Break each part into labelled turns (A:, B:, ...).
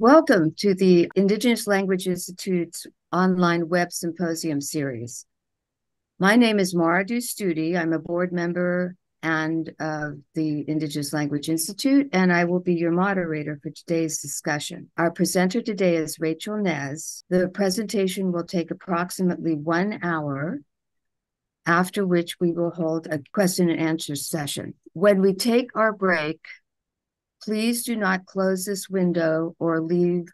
A: Welcome to the Indigenous Language Institute's online web symposium series. My name is Mara Studi. I'm a board member and of the Indigenous Language Institute, and I will be your moderator for today's discussion. Our presenter today is Rachael Nez. The presentation will take approximately 1 hour, after which we will hold a question and answer session. When we take our break, please do not close this window or leave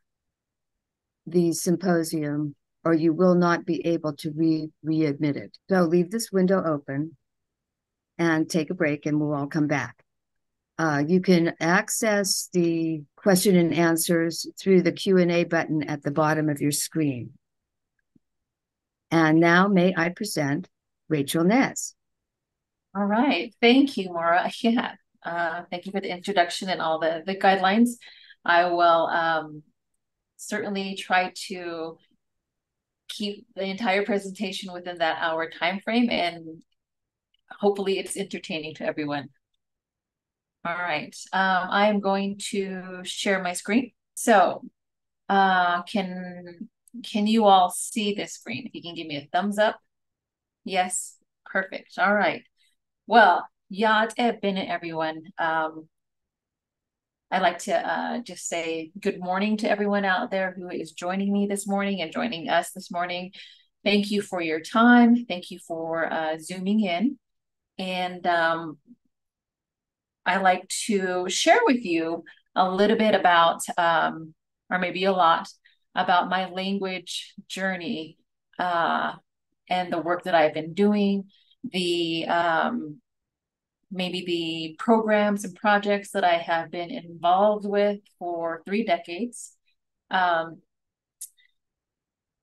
A: the symposium, or you will not be able to readmit it. So leave this window open and take a break, and we'll all come back. You can access the question and answers through the Q&A button at the bottom of your screen. And now may I present Rachael Nez.
B: All right. Thank you, Maura. Yeah. Thank you for the introduction and all the guidelines. I will certainly try to keep the entire presentation within that hour time frame, and hopefully it's entertaining to everyone. All right. I am going to share my screen. So can you all see this screen? If you can give me a thumbs up. Yes. Perfect. All right. Well, Yad Bennett, everyone. I'd like to just say good morning to everyone out there who is joining me this morning and joining us this morning. Thank you for your time. Thank you for Zooming in. And I'd like to share with you a little bit about, or maybe a lot, about my language journey and the work that I've been doing, the maybe the programs and projects that I have been involved with for 3 decades. And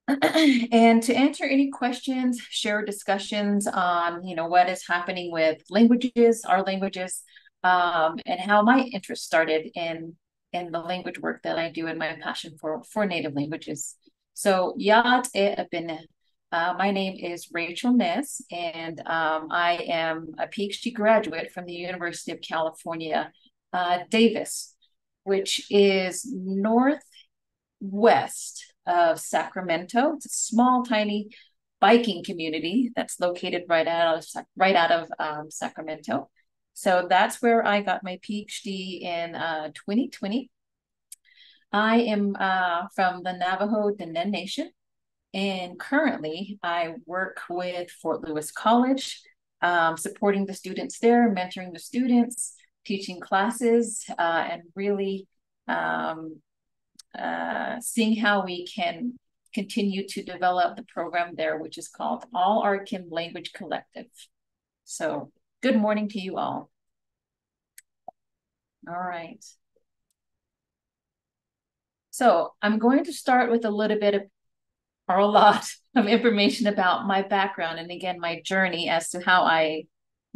B: to answer any questions, share discussions on, what is happening with languages, our languages, and how my interest started in the language work that I do and my passion for native languages. So, Yad Abine. My name is Rachael Nez, and I am a PhD graduate from the University of California, Davis, which is northwest of Sacramento. It's a small, tiny biking community that's located right out of Sacramento. So that's where I got my PhD in 2020. I am from the Navajo Diné Nation. And currently, I work with Fort Lewis College, supporting the students there, mentoring the students, teaching classes, and really seeing how we can continue to develop the program there, which is called All Arkin Language Collective. So good morning to you all. All right. So I'm going to start with a little bit of or a lot of information about my background and again my journey as to how I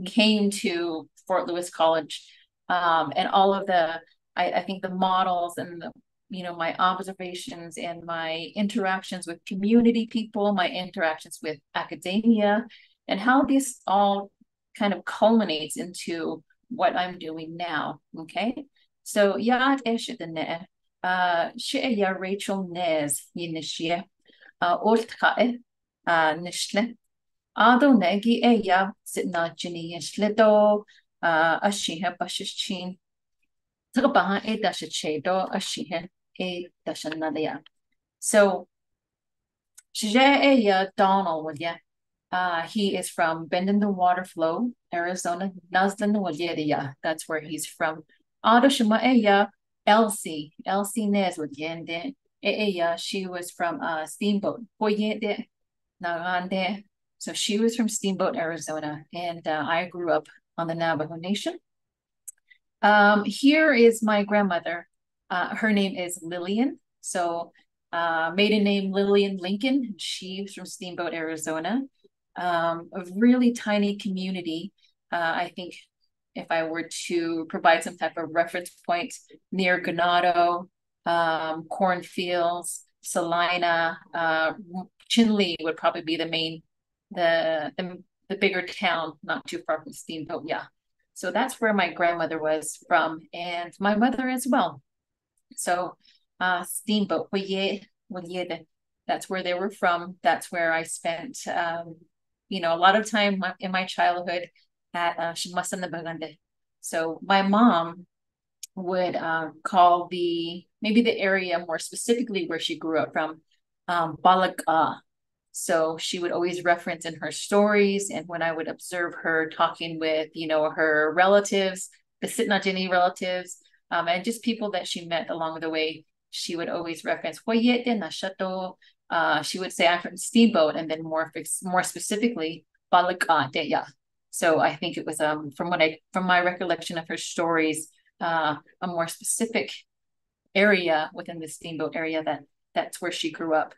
B: came to Fort Lewis College, and all of I think the models and my observations and my interactions with community people, my interactions with academia, and how this all kind of culminates into what I'm doing now. Okay, so Yad Eshidane, Shia Rachael Nez Yinishia. Oltkae nishle ado negi eya sitna jini yishledo ashihe bashichin tagabaha e dashachedo ashihe e dashanadaya. So shije eya Donald Willia. He is from Bend in the Waterflow, Arizona. Nazdan Willia. That's where he's from. Ado shima eya Elsie Nez Willia. She was from Steamboat. So she was from Steamboat, Arizona, and I grew up on the Navajo Nation. Here is my grandmother. Her name is Lillian. So maiden name Lillian Lincoln. She's from Steamboat, Arizona. A really tiny community. I think if I were to provide some type of reference point, near Ganado, cornfields, Salina, Chinle would probably be the bigger town, not too far from Steamboat. Yeah. So that's where my grandmother was from, and my mother as well. So Steamboat. That's where they were from. That's where I spent, a lot of time in my childhood at Shimasan na Bagande. So my mom would call maybe the area more specifically where she grew up from, Balaka. So she would always reference in her stories, and when I would observe her talking with, her relatives, the Sitnajini relatives, and just people that she met along the way, she would always reference Hoyete na Shato. She would say I'm from Steamboat, and then more specifically, Balaka Deya. So I think it was from my recollection of her stories, a more specific area within the Steamboat area that's where she grew up.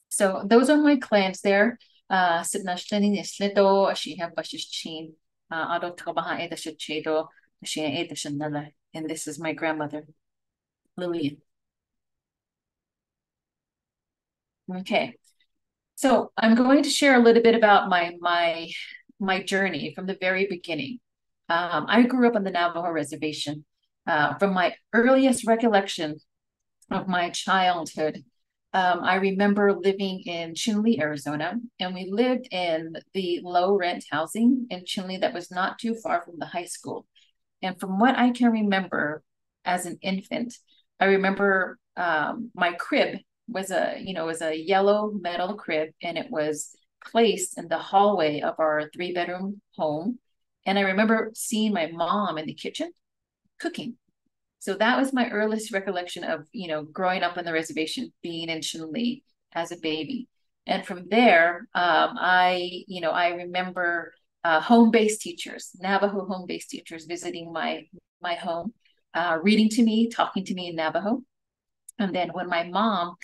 B: So those are my clans there. Sidnashtanin isleto, she have bashichin, ado trabaha eda shachedo, she eda shanala. And this is my grandmother, Lillian. Okay. So I'm going to share a little bit about my journey from the very beginning. I grew up on the Navajo reservation. From my earliest recollection of my childhood, I remember living in Chinle, Arizona, and we lived in the low rent housing in Chinle that was not too far from the high school. And from what I can remember as an infant, I remember my crib was a yellow metal crib, and it was placed in the hallway of our 3-bedroom home. And I remember seeing my mom in the kitchen cooking. So that was my earliest recollection of, growing up on the reservation, being in Chinle as a baby. And from there, I remember home-based teachers, Navajo home-based teachers visiting my home, reading to me, talking to me in Navajo. And then when my mom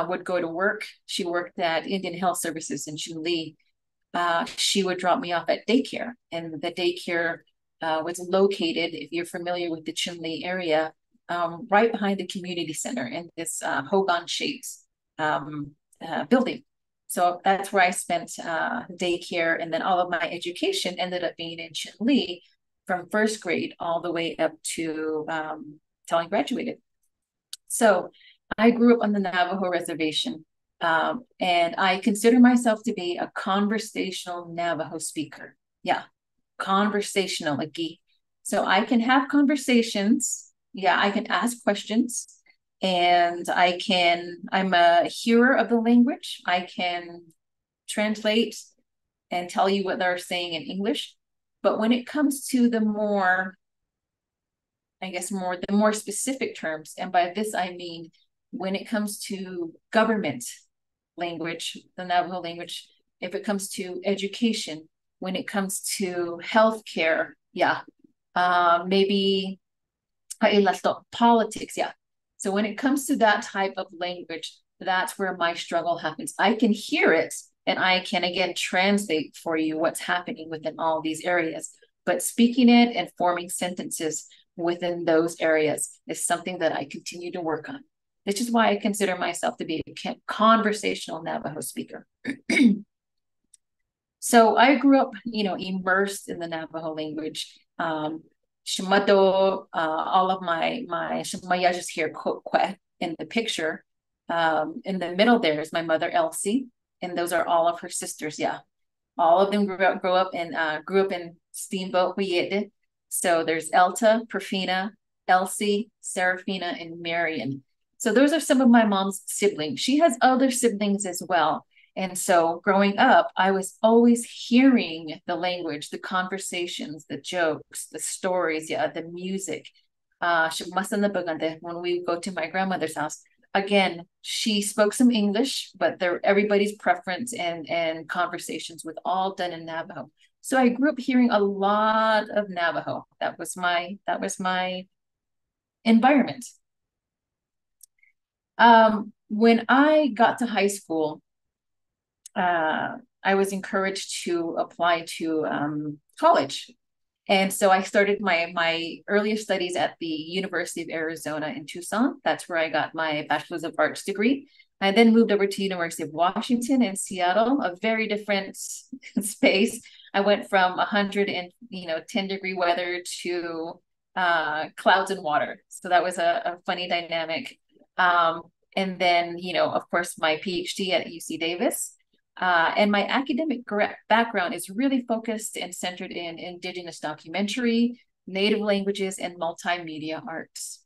B: would go to work, she worked at Indian Health Services in Chinle. She would drop me off at daycare, and the daycare was located, if you're familiar with the Chinle area, right behind the community center in this Hogan-shaped building. So that's where I spent daycare, and then all of my education ended up being in Chinle from first grade all the way up to till I graduated. So I grew up on the Navajo reservation, and I consider myself to be a conversational Navajo speaker. Yeah, conversational, like, so I can have conversations. Yeah, I can ask questions, and I'm a hearer of the language. I can translate and tell you what they're saying in English. But when it comes to the more specific terms, and by this I mean when it comes to government language, the Navajo language, if it comes to education, when it comes to healthcare, yeah, maybe politics, yeah. So when it comes to that type of language, that's where my struggle happens. I can hear it, and I can again translate for you what's happening within all these areas. But speaking it and forming sentences within those areas is something that I continue to work on. This is why I consider myself to be a conversational Navajo speaker. So I grew up, immersed in the Navajo language. Shamato, all of my Shamaya just here in the picture. In the middle there is my mother Elsie, and those are all of her sisters. Yeah, all of them grew up in Steamboat Huyede. So there's Elta, Perfina, Elsie, Serafina, and Marion. So those are some of my mom's siblings. She has other siblings as well. And so growing up, I was always hearing the language, the conversations, the jokes, the stories, yeah, the music. When we go to my grandmother's house, again, she spoke some English, but everybody's preference and conversations was all done in Navajo. So I grew up hearing a lot of Navajo. That was my environment. When I got to high school, I was encouraged to apply to college. And so I started my earlier studies at the University of Arizona in Tucson. That's where I got my Bachelor's of Arts degree. I then moved over to University of Washington in Seattle, a very different space. I went from 110-degree weather to clouds and water. So that was a funny dynamic. Um, and then, of course, my PhD at UC Davis. And my academic background is really focused and centered in Indigenous documentary, Native languages, and multimedia arts.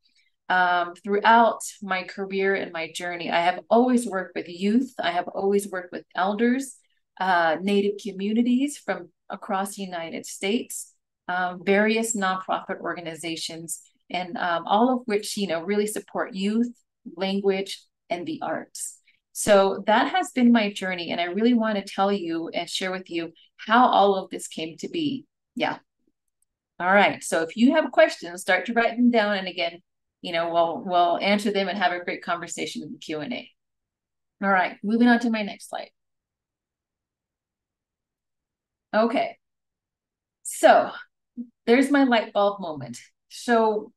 B: Throughout my career and my journey, I have always worked with youth. I have always worked with elders, Native communities from across the United States, various nonprofit organizations, and all of which, really support youth, language, and the arts. So that has been my journey. And I really want to tell you and share with you how all of this came to be. Yeah. All right. So if you have questions, start to write them down. And again, we'll answer them and have a great conversation in the Q&A. All right. Moving on to my next slide. Okay. So there's my light bulb moment. So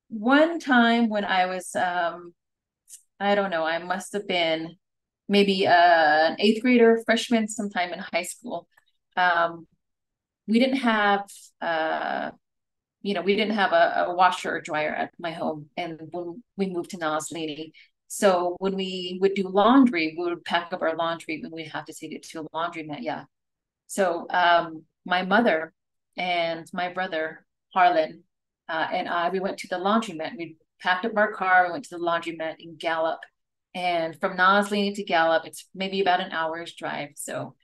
B: one time when I was, I don't know, I must have been maybe an eighth grader, freshman, sometime in high school. We didn't have, we didn't have a washer or dryer at my home. And when we moved to Nosley, so when we would do laundry, we would pack up our laundry when we have to take it to a laundromat. Yeah. So my mother and my brother, Harlan, and we went to the laundromat. We packed up our car, we went to the laundromat in Gallup. And from Nosley to Gallup, it's maybe about an hour's drive. So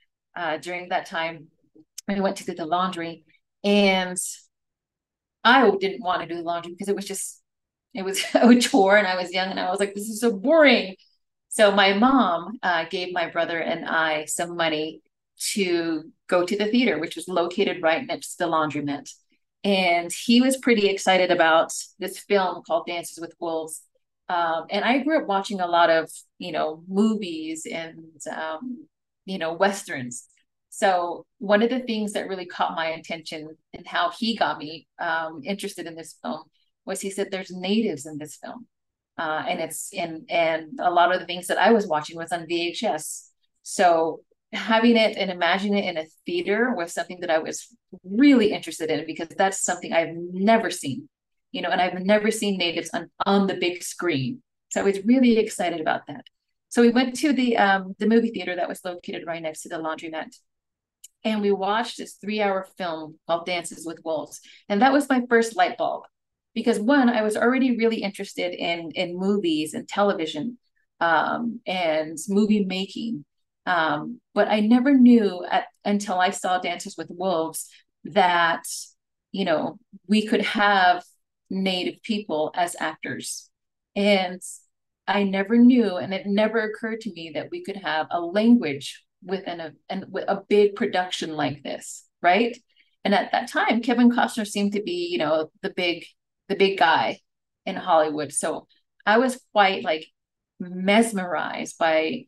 B: during that time, we went to do the laundry. And I didn't want to do the laundry because it was a chore, and I was young and I was like, this is so boring. So my mom gave my brother and I some money to go to the theater, which was located right next to the laundromat. And he was pretty excited about this film called Dances with Wolves. And I grew up watching a lot of, movies and, Westerns. So one of the things that really caught my attention and how he got me interested in this film was he said there's natives in this film. And a lot of the things that I was watching was on VHS. So having it and imagining it in a theater was something that I was really interested in, because that's something I've never seen, and I've never seen natives on the big screen. So I was really excited about that. So we went to the movie theater that was located right next to the laundromat. And we watched this 3-hour film called Dances with Wolves. And that was my first light bulb. Because one, I was already really interested in movies and television and movie making. But I never knew until I saw Dances with Wolves that, we could have Native people as actors. And I never knew, and it never occurred to me that we could have a language within with a big production like this, right? And at that time, Kevin Costner seemed to be, the big guy in Hollywood. So I was quite like mesmerized by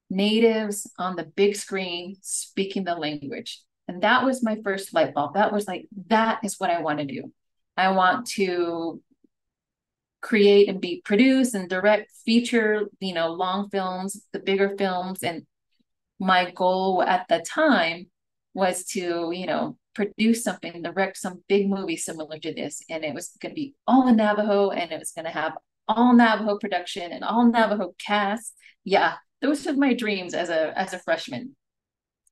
B: natives on the big screen speaking the language. And that was my first light bulb. That was like, that is what I want to do. I want to create and be produce and direct feature, long films, the bigger films. And my goal at the time was to, produce something, direct some big movie similar to this. And it was going to be all in Navajo, and it was going to have all Navajo production and all Navajo cast. Yeah, those were my dreams as a freshman.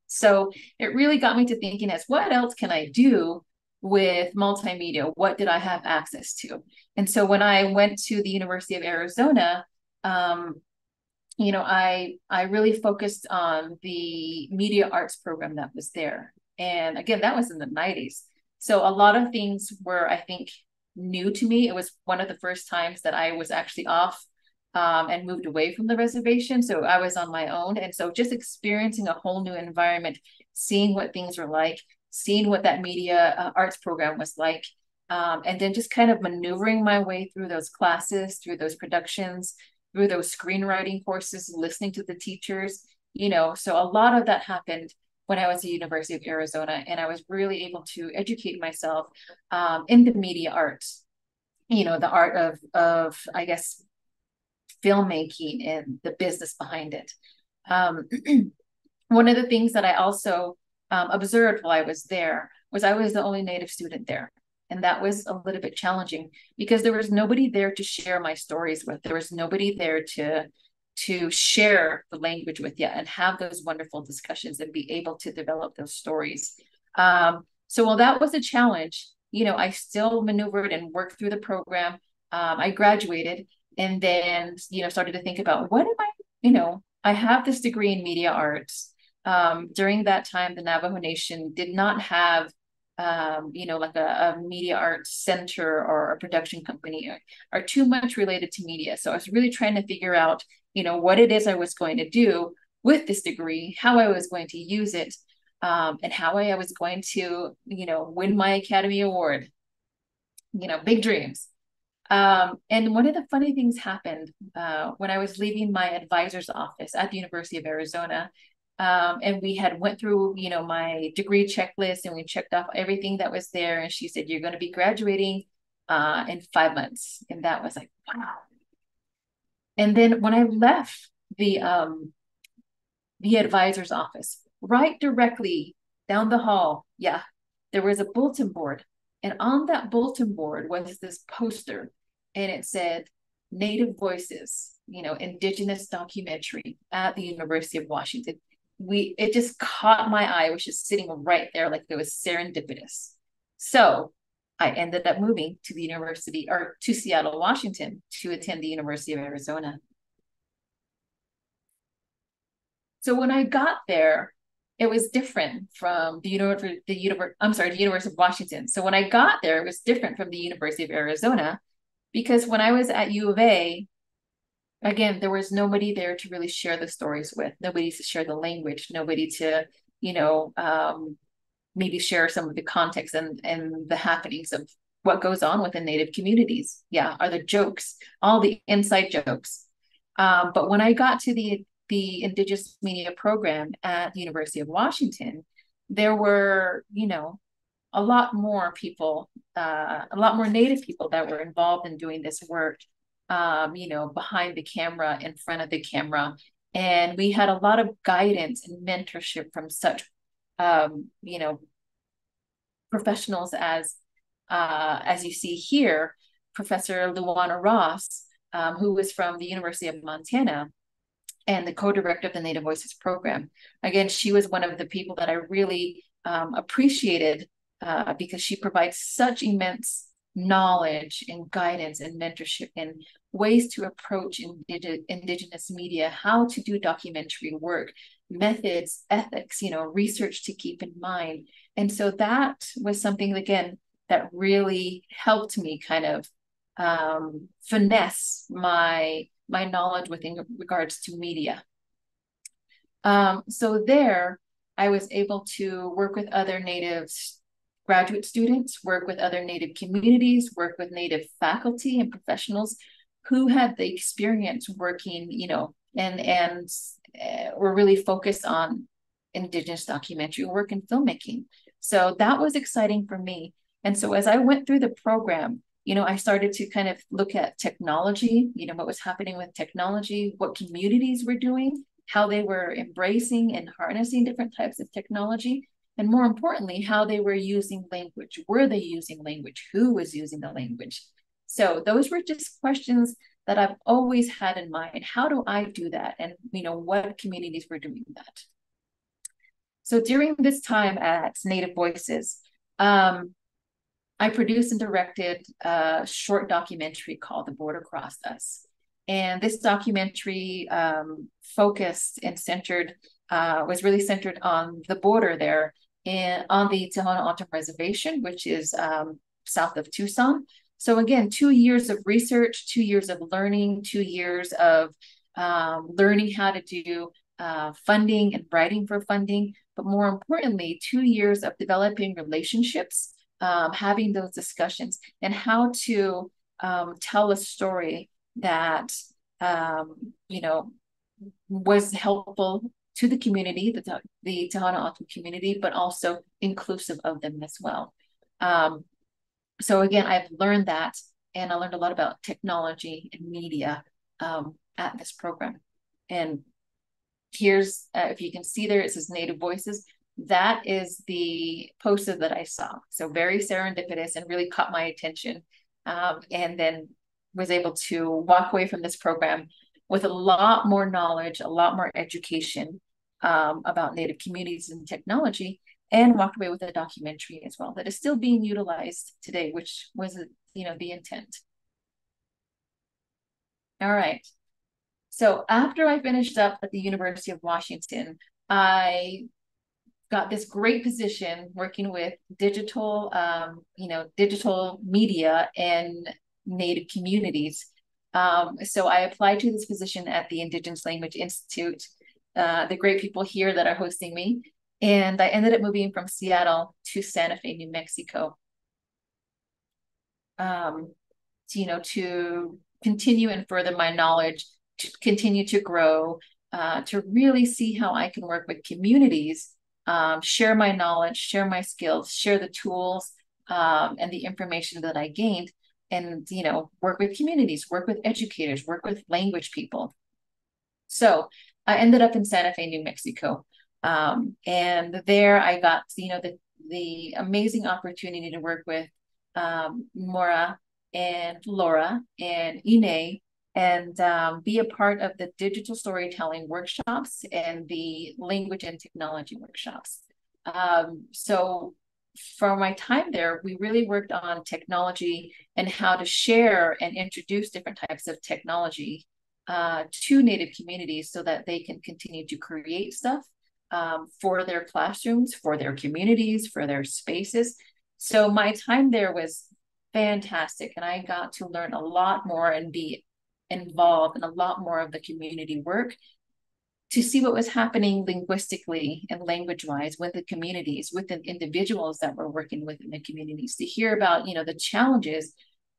B: So it really got me to thinking as what else can I do with multimedia? What did I have access to? And so when I went to the University of Arizona, I really focused on the media arts program that was there. And again, that was in the 90s. So a lot of things were, I think, new to me. It was one of the first times that I was actually off and moved away from the reservation. So I was on my own. And so just experiencing a whole new environment, seeing what things were like, seeing what that media arts program was like, and then just kind of maneuvering my way through those classes, through those productions, through those screenwriting courses, listening to the teachers, so a lot of that happened when I was at the University of Arizona, and I was really able to educate myself in the media arts, the art of, I guess, filmmaking and the business behind it. One of the things that I also observed while I was there was I was the only Native student there. And that was a little bit challenging because there was nobody there to share my stories with. There was nobody there to share the language with you and have those wonderful discussions and be able to develop those stories. So while that was a challenge, I still maneuvered and worked through the program. I graduated and then, started to think about what am I have this degree in media arts. During that time, the Navajo Nation did not have, like a media arts center or a production company are too much related to media. So I was really trying to figure out, what it is I was going to do with this degree, how I was going to use it, and how I was going to, win my Academy Award. Big dreams. And one of the funny things happened when I was leaving my advisor's office at the University of Arizona. And we had went through, my degree checklist and we checked off everything that was there. And she said, you're going to be graduating in 5 months. And that was like, wow. And then when I left the advisor's office, right directly down the hall, there was a bulletin board. And on that bulletin board was this poster, and it said, Native Voices, Indigenous documentary at the University of Washington. It just caught my eye. It was just sitting right there like it was serendipitous. So I ended up moving to the university, or to Seattle, Washington, to attend the University of Arizona. So when I got there, it was different from the University of Washington. So when I got there, it was different from the University of Arizona, because when I was at U of A, again, there was nobody there to really share the stories with, nobody to share the language, nobody to, maybe share some of the context and the happenings of what goes on within Native communities. Are the jokes, all the inside jokes. But when I got to the Indigenous Media program at the University of Washington, there were, a lot more people, a lot more Native people that were involved in doing this work, behind the camera, in front of the camera. And we had a lot of guidance and mentorship from such, professionals as you see here, Professor Luana Ross, who was from the University of Montana and the co-director of the Native Voices program. Again, she was one of the people that I really appreciated because she provides such immense knowledge and guidance and mentorship and ways to approach Indigenous media, how to do documentary work, methods, ethics, research to keep in mind. And so that was something, again, that really helped me kind of finesse my knowledge within regards to media. So there, I was able to work with other Native graduate students, work with other Native communities, work with Native faculty and professionals who had the experience working, and were really focused on Indigenous documentary work and filmmaking. So that was exciting for me. And so as I went through the program, I started to kind of look at technology, what was happening with technology, what communities were doing, how they were embracing and harnessing different types of technology, and more importantly, how they were using language. Were they using language? Who was using the language? So those were just questions that I've always had in mind. How do I do that? And, what communities were doing that? So during this time at Native Voices, I produced and directed a short documentary called The Border Crossed Us. And this documentary focused and was really centered on the border there on the Tohono O'odham Reservation, which is south of Tucson. So again, 2 years of research, 2 years of learning, 2 years of learning how to do funding and writing for funding, but more importantly, 2 years of developing relationships, having those discussions, and how to tell a story that was helpful to the community, the Tohono O'odham community, but also inclusive of them as well. So again, I've learned that, and I learned a lot about technology and media at this program. And here's, if you can see there, it says Native Voices. that is the poster that I saw. So very serendipitous and really caught my attention. And then was able to walk away from this program with a lot more knowledge, a lot more education about Native communities and technology, and walked away with a documentary as well that is still being utilized today, which was, the intent. All right. So after I finished up at the University of Washington, I got this great position working with digital media and Native communities. So I applied to this position at the Indigenous Language Institute, the great people here that are hosting me. And I ended up moving from Seattle to Santa Fe, New Mexico, to continue and further my knowledge, to continue to grow, to really see how I can work with communities, share my knowledge, share my skills, share the tools and the information that I gained, and work with communities, work with educators, work with language people. So I ended up in Santa Fe, New Mexico, and there I got the amazing opportunity to work with Mora and Laura and Ine, and be a part of the digital storytelling workshops and the language and technology workshops. So for my time there, we really worked on technology and how to share and introduce different types of technology to Native communities so that they can continue to create stuff for their classrooms, for their communities, for their spaces. So my time there was fantastic, and I got to learn a lot more and be involved in a lot more of the community work to see what was happening linguistically and language-wise with the communities, with the individuals that were working within the communities, to hear about, the challenges,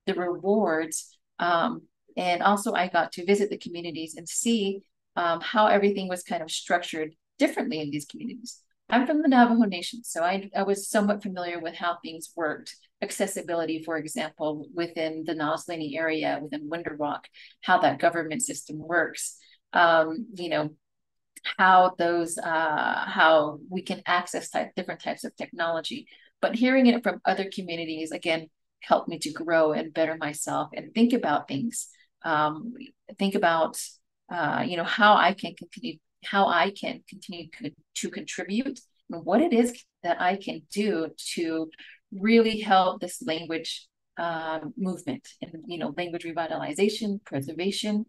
B: the rewards, and also I got to visit the communities and see how everything was kind of structured differently in these communities. I'm from the Navajo Nation, so I was somewhat familiar with how things worked. Accessibility, for example, within the Noslany area, within Winderwalk, how that government system works. How we can access different types of technology. But hearing it from other communities, again, helped me to grow and better myself and think about things. Think about, how I can continue to contribute, and what it is that I can do to really help this language movement and, language revitalization, preservation,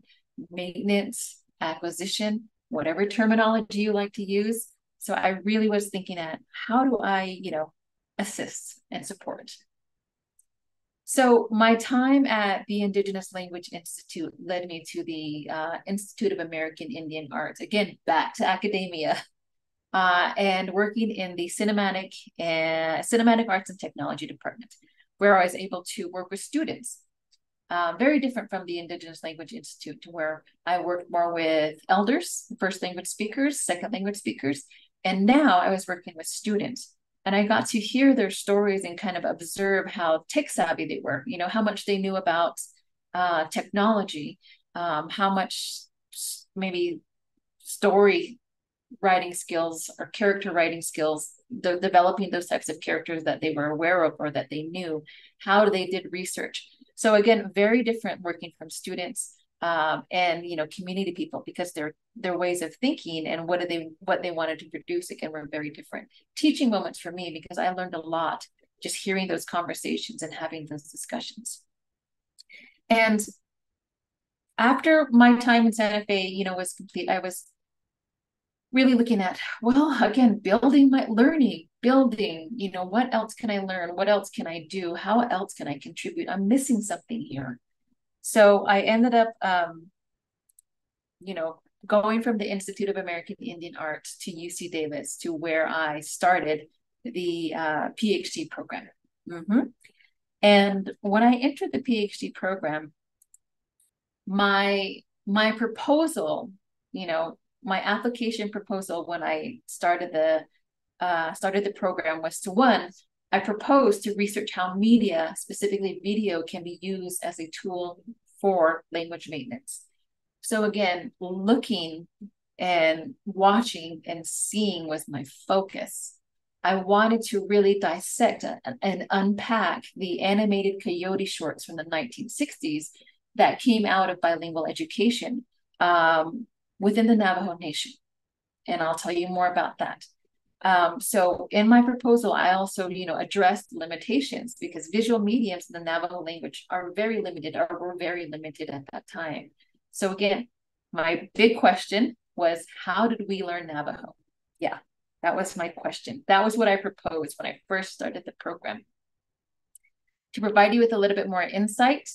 B: maintenance, acquisition, whatever terminology you like to use. So I really was thinking at how do I, assist and support. So my time at the Indigenous Language Institute led me to the Institute of American Indian Arts, again, back to academia, and working in the cinematic arts and technology department, where I was able to work with students. Very different from the Indigenous Language Institute, to where I worked more with elders, first language speakers, second language speakers, and now I was working with students. And I got to hear their stories and kind of observe how tech savvy they were, how much they knew about technology, how much maybe story writing skills or character writing skills, developing those types of characters that they were aware of or that they knew, how they did research. So again, very different working from students and community people, because their ways of thinking and what they wanted to produce, again, were very different. Teaching moments for me, because I learned a lot just hearing those conversations and having those discussions. And after my time in Santa Fe, was complete, I was really looking at, well, again, building my learning, what else can I learn? What else can I do? How else can I contribute? I'm missing something here. So I ended up, going from the Institute of American Indian Arts to UC Davis, to where I started the PhD program. And when I entered the PhD program, my proposal, my application proposal when I started the program was to, one, I proposed to research how media, specifically video, can be used as a tool for language maintenance. So again, looking and watching and seeing was my focus. I wanted to really dissect and unpack the animated coyote shorts from the 1960s that came out of bilingual education within the Navajo Nation. And I'll tell you more about that. So in my proposal, I also, addressed limitations because visual mediums in the Navajo language are very limited or were very limited at that time. So again, my big question was, how did we learn Navajo? Yeah, that was my question. That was what I proposed when I first started the program. To provide you with a little bit more insight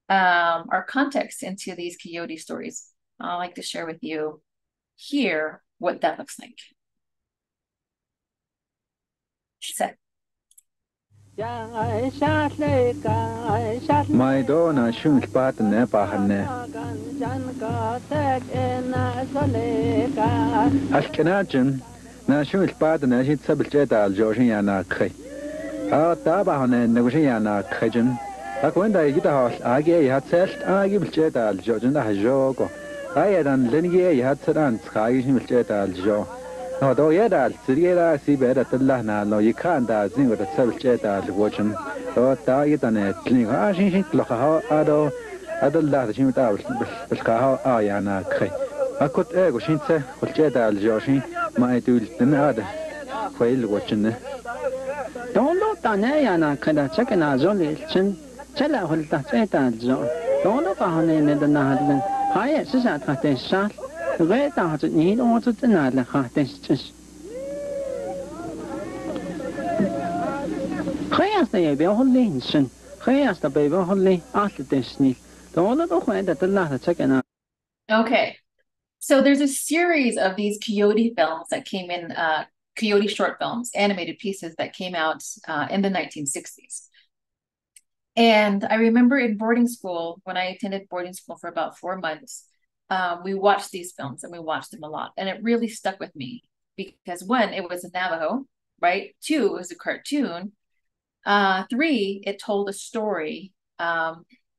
B: or context into these coyote stories, I'd like to share with you here what that looks like.
C: My dona shunch pat ne pahne. Ashkenajin na shunch pat ne shit sabjeta aljoshin yana khay. Ta bahne negushin yana khajin. Akwenda yita hos age yat selt age bjeta aljoshin da jogo. Ayadan lenye yat sadan tsayishin bjeta aljo. No do yada sirira si beda tallahna lo yikanda zingo da sabjeta alwochin. تا يتنا تلين عشان شيء تلقاها أدو الله تشين تابل تلقاها أنا كخي أكوت وشين تسه قلت جدا الجاشين ما يدول تنادى خيل وشنه
D: دولو تاني أنا كذا شكنا زولي شن شلا هلتا سيتا الجو دولو كهاني ندنا هذلن هاي سيسات خاتين شال غير تاهت نيد أوتو تنادل خاتين شش خياستا يبيع هولي شن خياستا بيبيع هولي أصل تشني دولو دوخوين تطلع شكنا.
B: Okay, so there's a series of these coyote films that came in, coyote short films, animated pieces that came out in the 1960s. And I remember in boarding school, when I attended boarding school for about 4 months, we watched these films and we watched them a lot. And it really stuck with me because one, it was a Navajo, right? Two, it was a cartoon. Three, it told a story.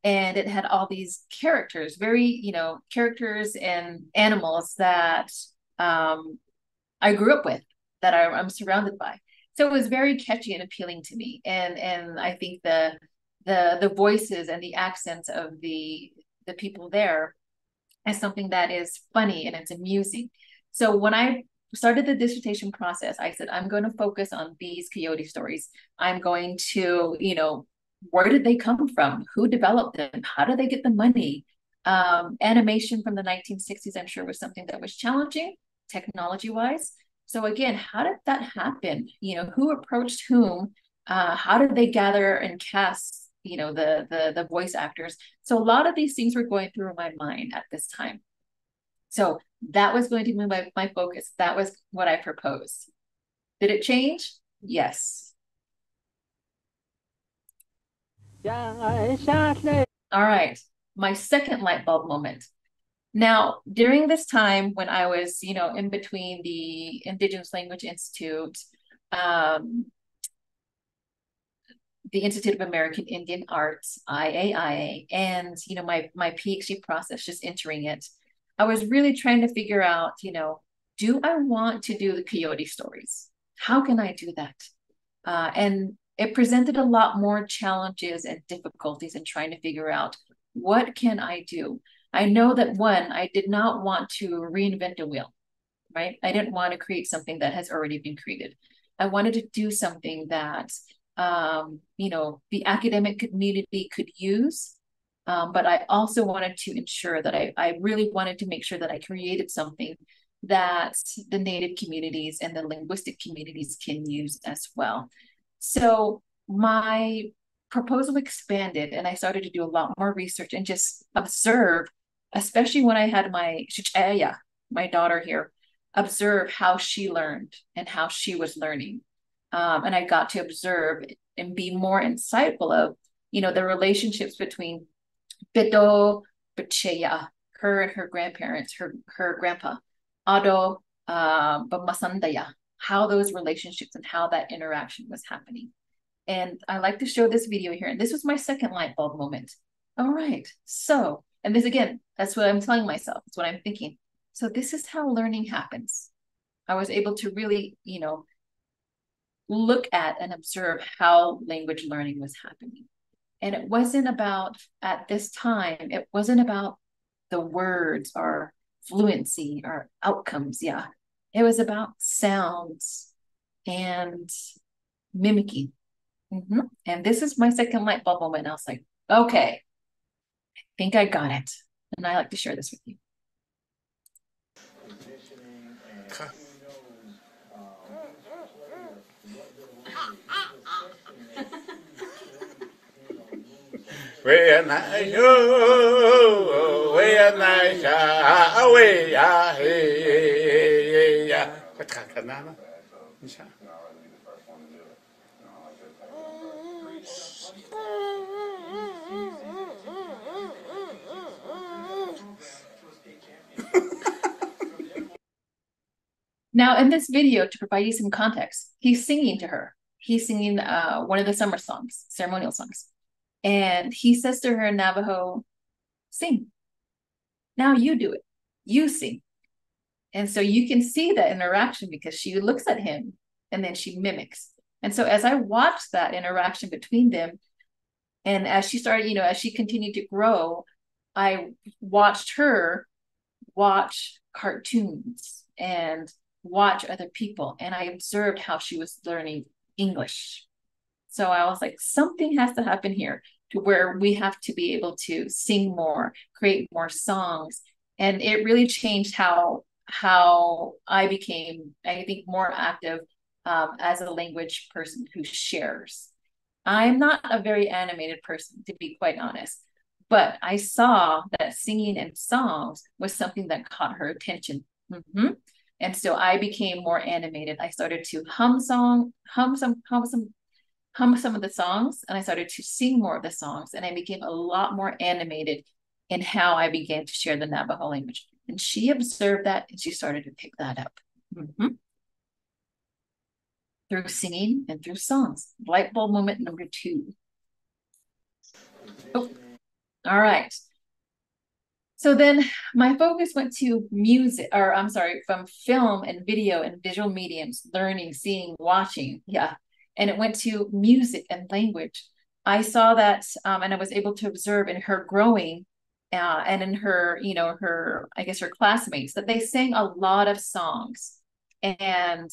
B: And it had all these characters, very, characters and animals that I grew up with, that I'm surrounded by. So it was very catchy and appealing to me. And I think the voices and the accents of the people there is something that is funny and it's amusing. So when I started the dissertation process, I said, I'm going to focus on these coyote stories. I'm going to, where did they come from? Who developed them? How did they get the money? Animation from the 1960s, I'm sure, was something that was challenging technology-wise. So again, how did that happen? Who approached whom? How did they gather and cast, the voice actors? So a lot of these things were going through my mind at this time. So that was going to be my focus. That was what I proposed. Did it change? Yes. All right, my second light bulb moment. Now, during this time when I was, in between the Indigenous Language Institute, the Institute of American Indian Arts, IAIA, and, my PhD process, just entering it, I was really trying to figure out, do I want to do the coyote stories? How can I do that? And it presented a lot more challenges and difficulties in trying to figure out, what can I do? I know that one, I did not want to reinvent a wheel, right? I didn't want to create something that has already been created. I wanted to do something that, the academic community could use. But I also wanted to ensure that I really wanted to make sure that I created something that the Native communities and the linguistic communities can use as well. So my proposal expanded and I started to do a lot more research and just observe, especially when I had my daughter here, observe how she learned and how she was learning. And I got to observe and be more insightful of, the relationships between Beto, Becheya, her and her grandparents, her grandpa, Ado, Bamasandaya, how those relationships and how that interaction was happening. And I like to show this video here. And this was my second light bulb moment. All right. So, and this again, that's what I'm telling myself. That's what I'm thinking. So this is how learning happens. I was able to really, look at and observe how language learning was happening. And it wasn't about, at this time, it wasn't about the words or fluency or outcomes. Yeah. It was about sounds and mimicking. And this is my second light bulb moment. I was like, okay, I think I got it. And I like to share this with you.
E: When I know, when I shall away, yeah. What can I say?
B: Now, in this video, to provide you some context, he's singing to her. He's singing one of the summer songs, ceremonial songs. And he says to her in Navajo, sing. Now you do it. You sing. And so you can see that interaction because she looks at him and then she mimics. And so as I watched that interaction between them, and as she started, as she continued to grow, I watched her watch cartoons and watch other people. And I observed how she was learning English. So I was like, something has to happen here to where we have to be able to sing more, create more songs. And it really changed how I became, I think, more active as a language person who shares. I'm not a very animated person, to be quite honest, but I saw that singing and songs was something that caught her attention. And so I became more animated. I started to hum some of the songs, and I started to sing more of the songs, and I became a lot more animated in how I began to share the Navajo language. And she observed that, and she started to pick that up. Through singing and through songs. Light bulb moment number 2. Oh, all right. So then my focus went to music, or I'm sorry, from film and video and visual mediums, learning, seeing, watching. Yeah. And it went to music and language. I saw that, and I was able to observe in her growing and in her, I guess her classmates, that they sang a lot of songs. And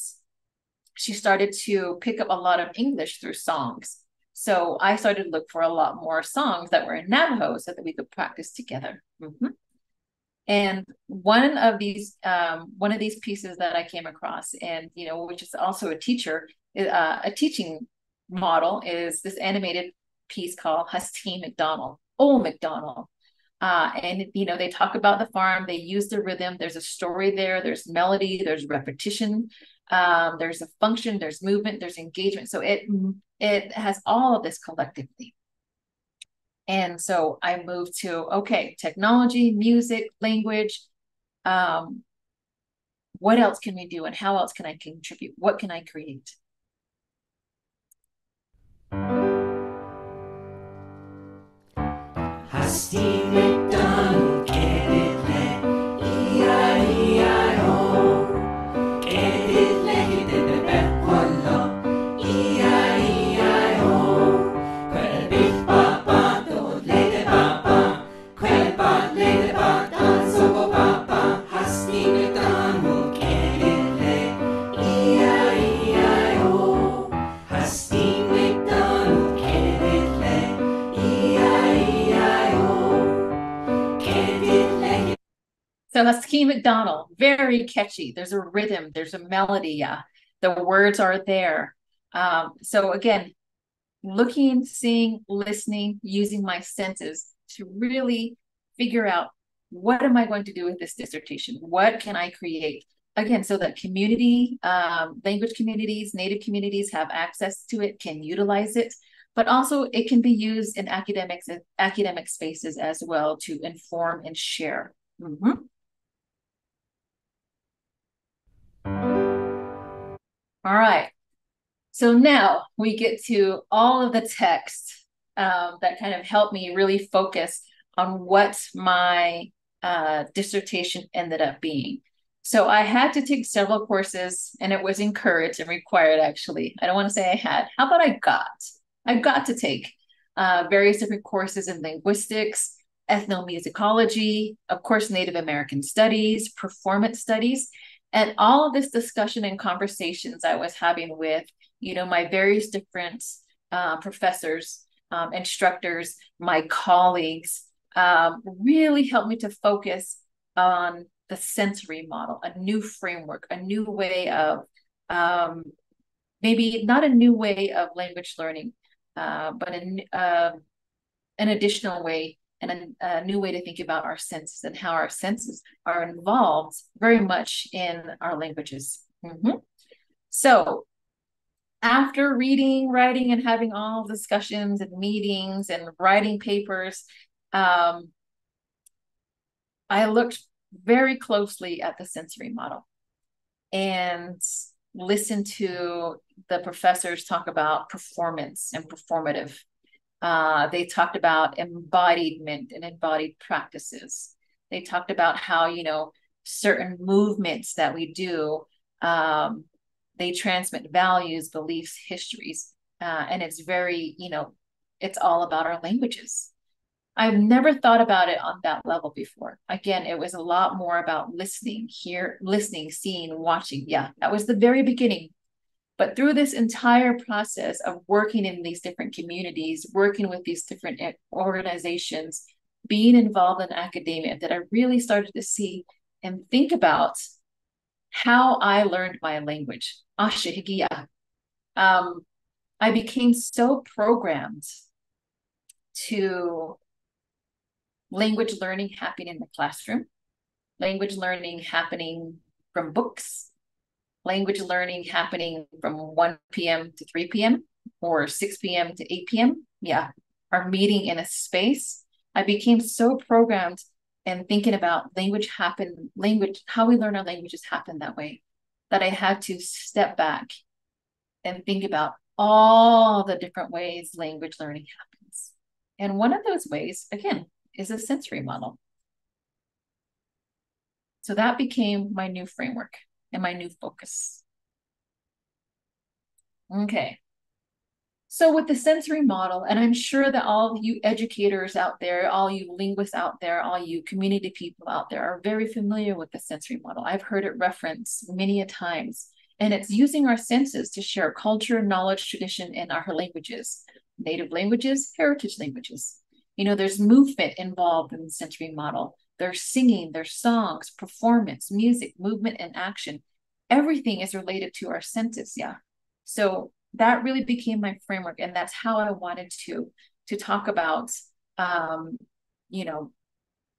B: she started to pick up a lot of English through songs. So I started to look for a lot more songs that were in Navajo so that we could practice together. And one of these pieces that I came across, and which is also a teaching model, is this animated piece called Hustine McDonald, Old McDonald. And they talk about the farm. They use the rhythm. There's a story there. There's melody. There's repetition. There's a function. There's movement. There's engagement. So it has all of this collectively. And so I moved to, okay, technology, music, language. What else can we do, and how else can I contribute? What can I create?
F: Hustine McDonald, get it let, E-I-E-I-O. Get it let, get it back, wallo, E-I-E-I-O. Quel big papa, do lady papa, quel bad lady papa, so papa. Hustine McDonald, get it let, E-I-E-I-O. Hustine McDonald, get it let, E-I-E-I-O.
B: So Hustine McDonald, very catchy. There's a rhythm, there's a melody. Yeah, the words are there. So again, looking, seeing, listening, using my senses to really figure out, what am I going to do with this dissertation? What can I create? Again, so that community, language communities, Native communities have access to it, can utilize it, but also it can be used in academic spaces as well to inform and share. All right. So now we get to all of the text that kind of help me really focus on what my dissertation ended up being. So I had to take several courses, and it was encouraged and required, actually. I don't want to say I had. How about I got? I got to take various different courses in linguistics, ethnomusicology, of course, Native American studies, performance studies, and all of this discussion and conversations I was having with, my various different professors, instructors, my colleagues, really helped me to focus on the sensory model, a new framework, a new way of, maybe not a new way of language learning, but an additional way and a new way to think about our senses and how our senses are involved very much in our languages. So after reading, writing, and having all discussions and meetings and writing papers, I looked very closely at the sensory model and listened to the professors talk about performance and performative. They talked about embodiment and embodied practices. They talked about how, certain movements that we do, they transmit values, beliefs, histories. And it's very, it's all about our languages. I've never thought about it on that level before. Again, it was a lot more about listening, seeing, watching. Yeah, that was the very beginning. But through this entire process of working in these different communities, working with these different organizations, being involved in academia, that I really started to see and think about how I learned my language. I became so programmed to language learning happening in the classroom, language learning happening from books, language learning happening from 1 p.m. to 3 p.m. or 6 p.m. to 8 p.m. Yeah, our meeting in a space. I became so programmed and thinking about how we learn our languages happen that way, that I had to step back and think about all the different ways language learning happens. And one of those ways, again, is a sensory model. So that became my new framework and my new focus. Okay. So with the sensory model, and I'm sure that all of you educators out there, all you linguists out there, all you community people out there are very familiar with the sensory model. I've heard it referenced many a times, and it's using our senses to share culture, knowledge, tradition, and our languages, native languages, heritage languages. There's movement involved in the sensory model. There's singing, there's songs, performance, music, movement, and action. Everything is related to our senses, yeah. So that really became my framework, and that's how I wanted to talk about,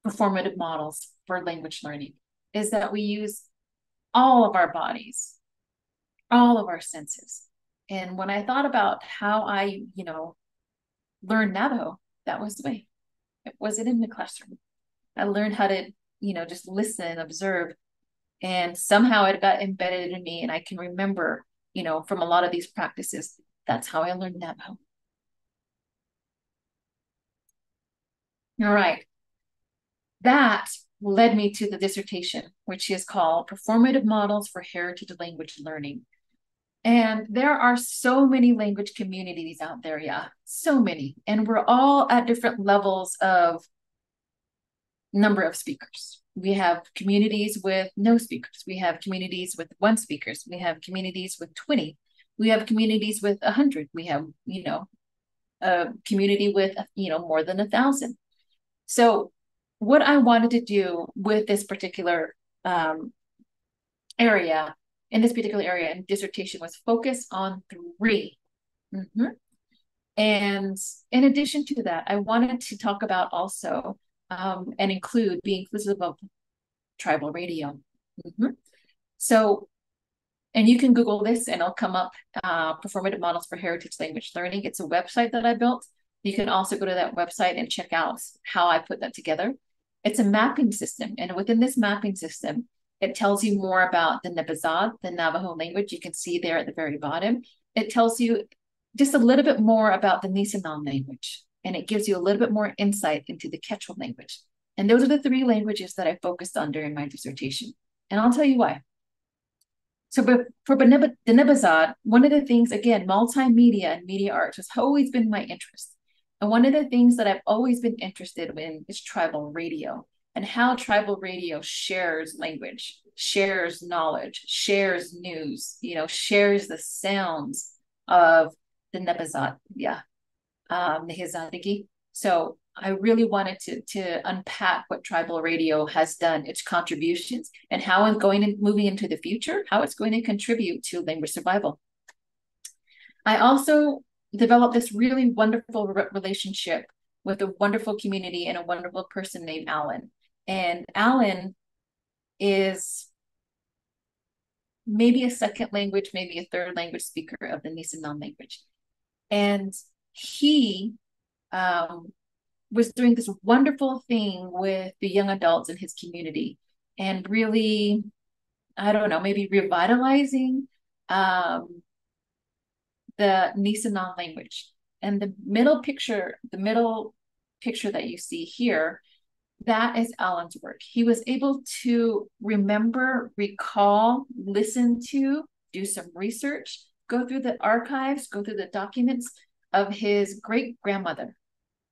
B: performative models for language learning, is that we use all of our bodies, all of our senses. And when I thought about how I, learned Navajo, that was the way. It wasn't in the classroom. I learned how to, just listen and observe. And somehow it got embedded in me. And I can remember, from a lot of these practices, that's how I learned Navajo. All right. That led me to the dissertation, which is called Performative Models for Heritage Language Learning. And there are so many language communities out there, yeah, so many. And we're all at different levels of number of speakers. We have communities with no speakers. We have communities with 1 speakers. We have communities with 20. We have communities with 100. We have, a community with, more than 1,000. So what I wanted to do with this particular area in dissertation was focus on 3. And in addition to that, I wanted to talk about also and be inclusive of tribal radio. So, and you can Google this and it'll come up, Performative Models for Heritage Language Learning. It's a website that I built. You can also go to that website and check out how I put that together. It's a mapping system. And within this mapping system, it tells you more about the Nipizad, the Navajo language. You can see there at the very bottom. It tells you just a little bit more about the Nisenan language. And it gives you a little bit more insight into the Quechua language. And those are the 3 languages that I focused on during my dissertation. And I'll tell you why. So for Dinabazad, one of the things, again, multimedia and media arts has always been my interest. And one of the things that I've always been interested in is tribal radio and how tribal radio shares language, shares knowledge, shares news, shares the sounds of the Nebazad, Nehizadigi. So I really wanted to unpack what tribal radio has done, its contributions, and how it's moving into the future, how it's going to contribute to language survival. I also developed this really wonderful relationship with a wonderful community and a wonderful person named Alan. And Alan is maybe a second language, maybe a third language speaker of the Nisenan language. And he was doing this wonderful thing with the young adults in his community and really, I don't know, maybe revitalizing the Nisenan language. And the middle picture that you see here, that is Alan's work. He was able to remember, recall, listen to, do some research, go through the archives, go through the documents of his great-grandmother,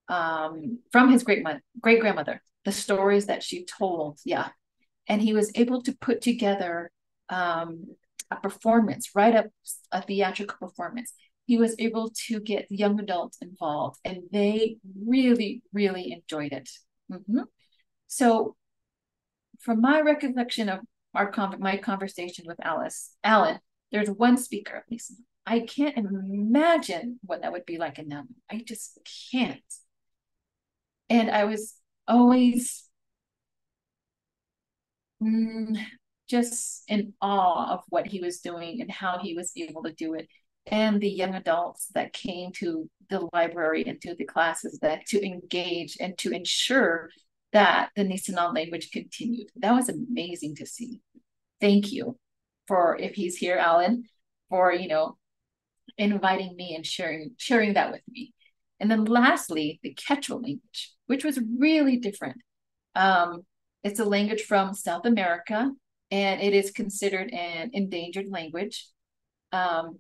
B: from his great-grandmother, the stories that she told, And he was able to put together a performance, write up a theatrical performance. He was able to get young adults involved, and they really, really enjoyed it. So from my recollection of my conversation with Alan, there's one speaker at least. I can't imagine what that would be like in them. I just can't. And I was always just in awe of what he was doing and how he was able to do it. And the young adults that came to the library and to the classes to engage and to ensure that the Nisenan language continued. That was amazing to see. Thank you for, if he's here, Alan, for, inviting me and sharing that with me. And then lastly, the Quechua language, which was really different. It's a language from South America, and it is considered an endangered language. And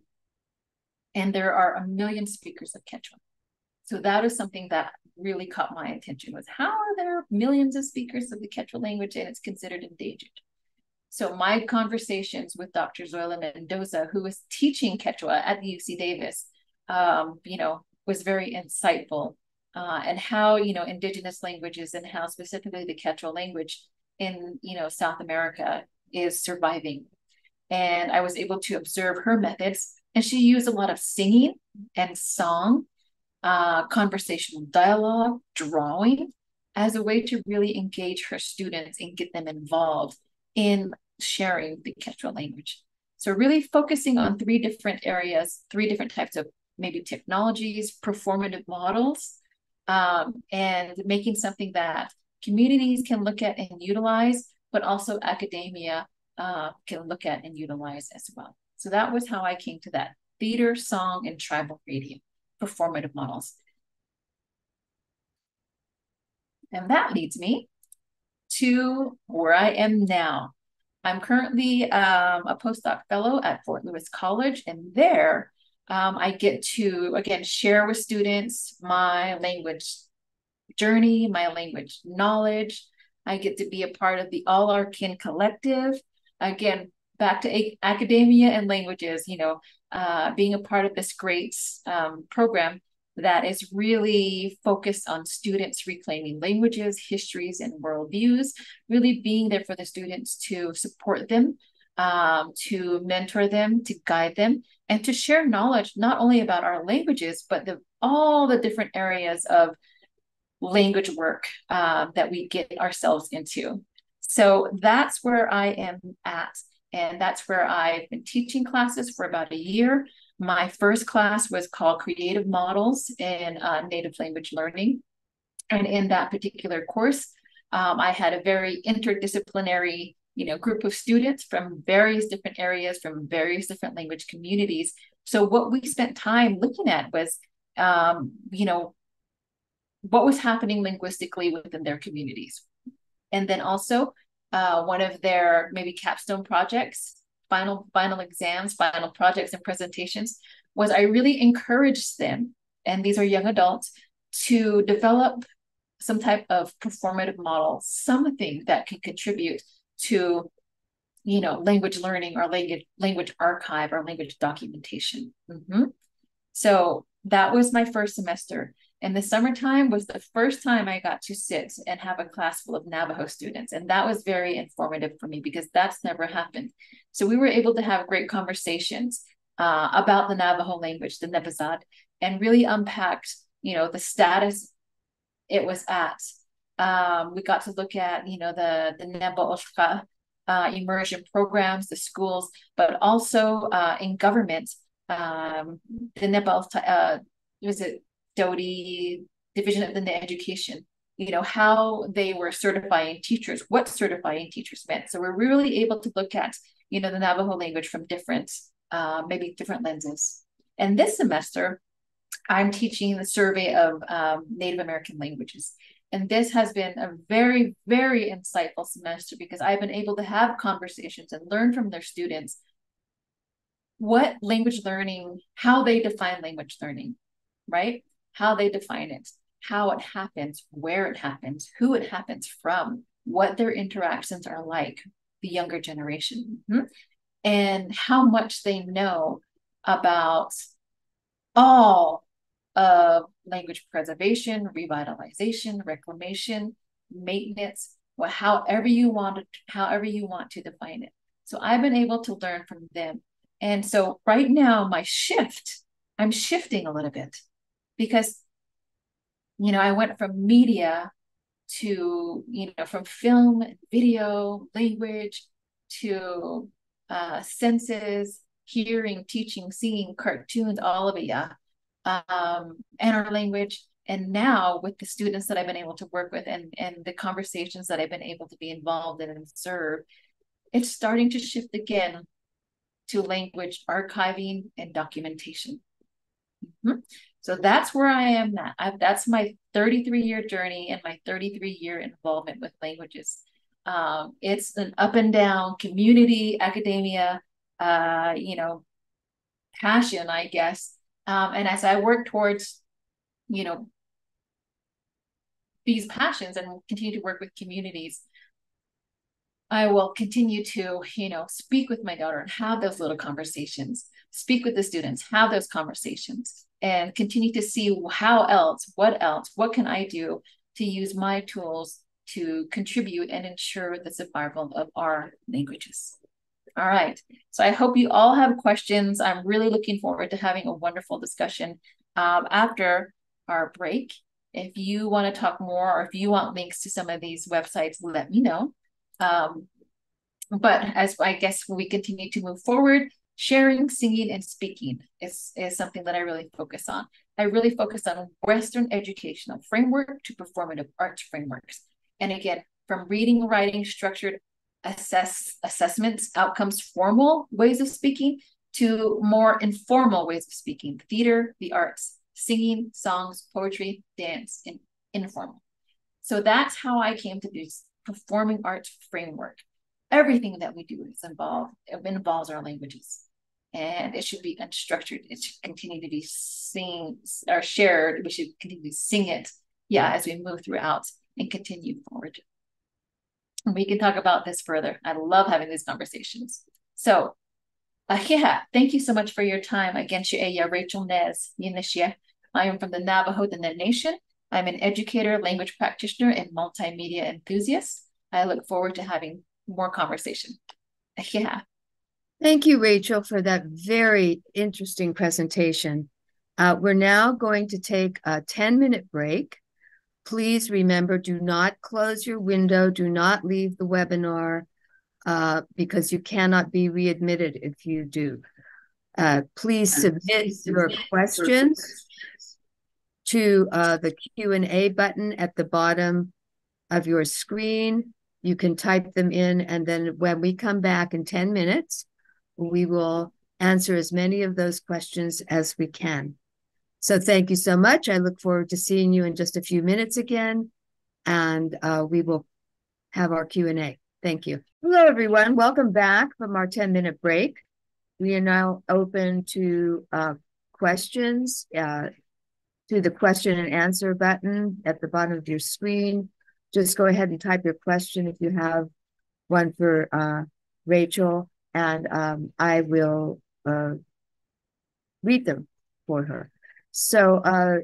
B: there are 1 million speakers of Quechua. So that is something that really caught my attention, was how are there millions of speakers of the Quechua language and it's considered endangered? So my conversations with Dr. Zoila Mendoza, who was teaching Quechua at the UC Davis, was very insightful, and how, indigenous languages and how specifically the Quechua language in, South America is surviving. And I was able to observe her methods, and she used a lot of singing and song, conversational dialogue, drawing, as a way to really engage her students and get them involved in sharing the Quechua language. So really focusing on 3 different areas, 3 different types of maybe technologies, performative models, and making something that communities can look at and utilize, but also academia can look at and utilize as well. So that was how I came to that: theater, song, and tribal radio, performative models. And that leads me to where I am now. I'm currently a postdoc fellow at Fort Lewis College, and there I get to, again, share with students my language journey, my language knowledge. I get to be a part of the All Our Kin Collective. Again, back to academia and languages, being a part of this great program that is really focused on students reclaiming languages, histories, and worldviews, really being there for the students to support them, to mentor them, to guide them, and to share knowledge, not only about our languages, but all the different areas of language work that we get ourselves into. So that's where I am at. And that's where I've been teaching classes for about a year. My first class was called Creative Models in Native Language Learning. And in that particular course, I had a very interdisciplinary, group of students from various different areas, from various different language communities. So what we spent time looking at was, what was happening linguistically within their communities. And then also one of their maybe capstone projects, final exams, final projects and presentations, was I really encouraged them, and these are young adults, to develop some type of performative model, something that can contribute to, you know, language learning or language archive or language documentation. So that was my first semester. And the summertime was the first time I got to sit and have a class full of Navajo students. And that was very informative for me because that's never happened. So we were able to have great conversations about the Navajo language, the Nebazad, and really unpacked, you know, the status it was at. We got to look at, you know, the Neba Oshka immersion programs, the schools, but also in government, the Neba, was it Dodi Division of the Education, you know, how they were certifying teachers, what certifying teachers meant. So we're really able to look at, you know, the Navajo language from different, maybe different lenses. And this semester, I'm teaching the survey of Native American languages. And this has been a very, very insightful semester because I've been able to have conversations and learn from their students what language learning, how they define language learning, right? How they define it, how it happens, where it happens, who it happens from, what their interactions are like, the younger generation, and how much they know about all of language preservation, revitalization, reclamation, maintenance, well, however you want to define it. So I've been able to learn from them. And so right now, I'm shifting a little bit because, you know, I went from media to, you know, from film, video, language to senses, hearing, teaching, singing, cartoons, all of it, and our language. And now with the students that I've been able to work with and the conversations that I've been able to be involved in and serve, it's starting to shift again to language archiving and documentation. So that's where I am now. That's my 33-year journey and my 33-year involvement with languages. It's an up and down community, academia, you know, passion, I guess. And as I work towards, you know, these passions and continue to work with communities, I will continue to, you know, speak with my daughter and have those little conversations, speak with the students, have those conversations, and continue to see what can I do to use my tools to contribute and ensure the survival of our languages. All right, so I hope you all have questions. I'm really looking forward to having a wonderful discussion after our break. If you want to talk more or if you want links to some of these websites, let me know. But as I guess we continue to move forward, sharing, singing, and speaking is something that I really focus on. I really focus on Western educational framework to performative arts frameworks. And again, from reading, writing, structured assessments, outcomes, formal ways of speaking to more informal ways of speaking, theater, the arts, singing, songs, poetry, dance, and informal. So that's how I came to this performing arts framework. Everything that we do involves our languages, and it should be unstructured. It should continue to be seen or shared. We should continue to sing it, as we move throughout and continue forward. And we can talk about this further. I love having these conversations. So, thank you so much for your time. Again, Rachael Nez, I am from the Navajo Nation. I'm an educator, language practitioner, and multimedia enthusiast. I look forward to having more conversation.
A: Thank you, Rachael, for that very interesting presentation. We're now going to take a 10-minute break. Please remember, do not close your window. Do not leave the webinar because you cannot be readmitted if you do. Please submit your questions to the Q&A button at the bottom of your screen. You can type them in, and then when we come back in 10 minutes, we will answer as many of those questions as we can. So thank you so much. I look forward to seeing you in just a few minutes again, and we will have our Q&A. Thank you. Hello, everyone. Welcome back from our 10-minute break. We are now open to questions through the question and answer button at the bottom of your screen. Just go ahead and type your question if you have one for Rachel, and I will read them for her. So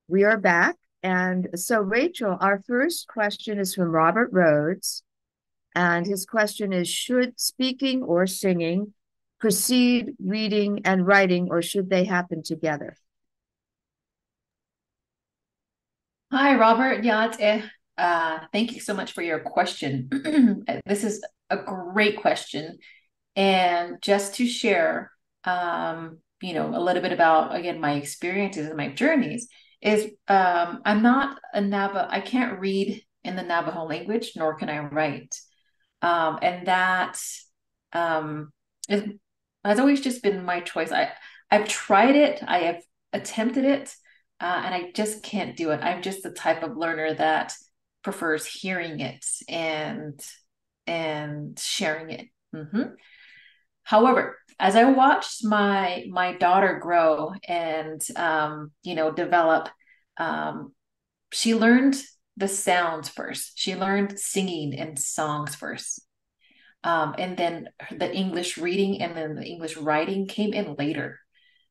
A: we are back. And so, Rachel, our first question is from Robert Rhodes. And his question is, should speaking or singing precede reading and writing, or should they happen together?
B: Hi, Robert. Thank you so much for your question. This is a great question. And just to share, a little bit about, again, my experiences and my journeys is I'm not a Navajo. I can't read in the Navajo language, nor can I write. And that has always just been my choice. I've tried it. I have attempted it. And I just can't do it. I'm just the type of learner that prefers hearing it and sharing it. However, as I watched my daughter grow and develop, she learned the sounds first. She learned singing and songs first. And then the English reading and then the English writing came in later.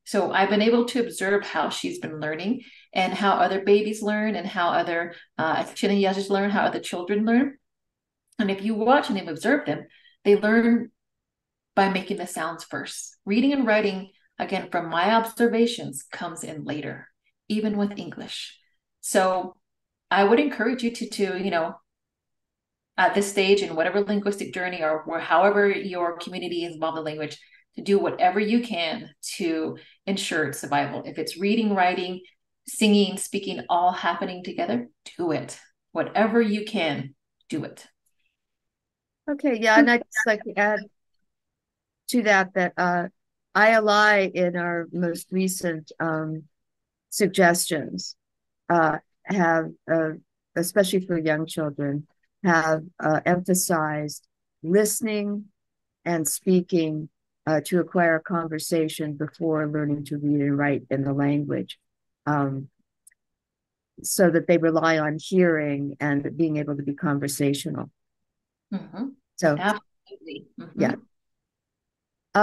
B: So I've been able to observe how she's been learning and how other babies learn and how other Chinayashis learn, how other children learn. And if you watch and observe them, they learn by making the sounds first. Reading and writing, again, from my observations, comes in later, even with English. So I would encourage you to at this stage in whatever linguistic journey or however your community is involved in language, to do whatever you can to ensure its survival. If it's reading, writing, singing, speaking, all happening together, do it. Whatever you can, do it.
A: Okay, yeah, and I'd just like to add to that ILI in our most recent suggestions have, especially for young children, have emphasized listening and speaking to acquire conversation before learning to read and write in the language, so that they rely on hearing and being able to be conversational. So,
B: absolutely.
A: Yeah.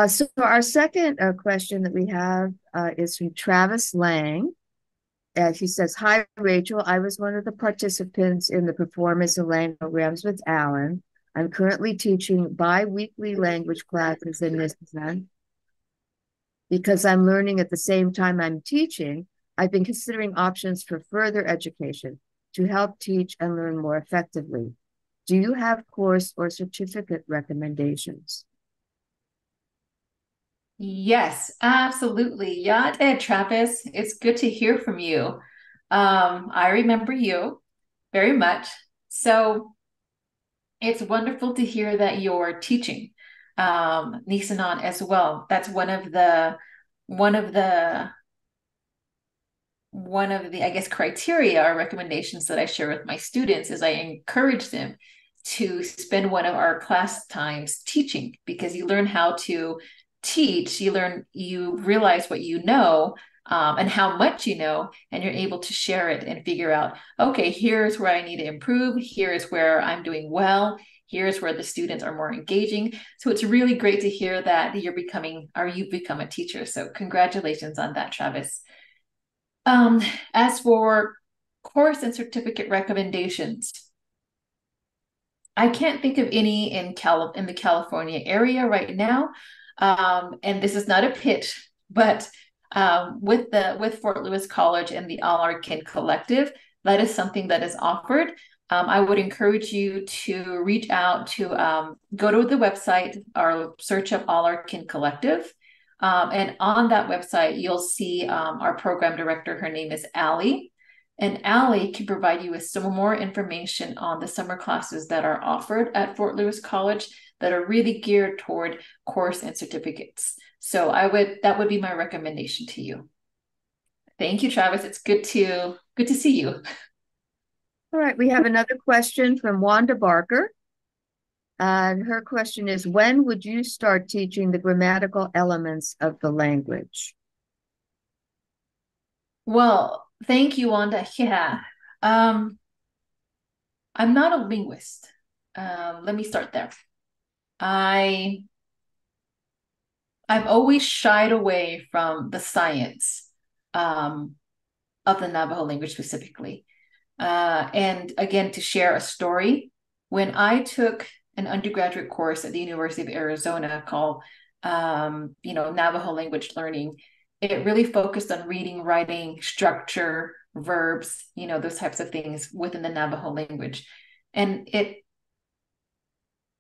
A: So our second question that we have is from Travis Lang. He says, "Hi, Rachel. I was one of the participants in the performance and language programs with Alan. I'm currently teaching bi-weekly language classes in Nissan. Because I'm learning at the same time I'm teaching, I've been considering options for further education to help teach and learn more effectively. Do you have course or certificate recommendations?"
B: Yes, absolutely. Travis, it's good to hear from you. I remember you very much. So it's wonderful to hear that you're teaching Nisanan as well. That's one of the I guess criteria or recommendations that I share with my students is I encourage them to spend one of our class times teaching, because you learn how to teach, you realize what you know and how much you know, and you're able to share it and figure out, okay, here's where I need to improve. Here's where I'm doing well. Here's where the students are more engaging. So it's really great to hear that you've become a teacher. So congratulations on that, Travis. As for course and certificate recommendations, I can't think of any in the California area right now. And this is not a pitch, but with Fort Lewis College and the All Our Kin Collective, that is something that is offered. I would encourage you to reach out to go to the website or search up All Our Kin Collective. And on that website, you'll see our program director. Her name is Allie. And Allie can provide you with some more information on the summer classes that are offered at Fort Lewis College that are really geared toward course and certificates. So that would be my recommendation to you. Thank you, Travis. It's good to see you.
A: All right, we have another question from Wanda Barker. And her question is, when would you start teaching the grammatical elements of the language?
B: Well, thank you, Wanda. Yeah. I'm not a linguist. Let me start there. I've always shied away from the science of the Navajo language specifically. And again, to share a story, when I took an undergraduate course at the University of Arizona called, Navajo language learning, it really focused on reading, writing, structure, verbs, those types of things within the Navajo language. And it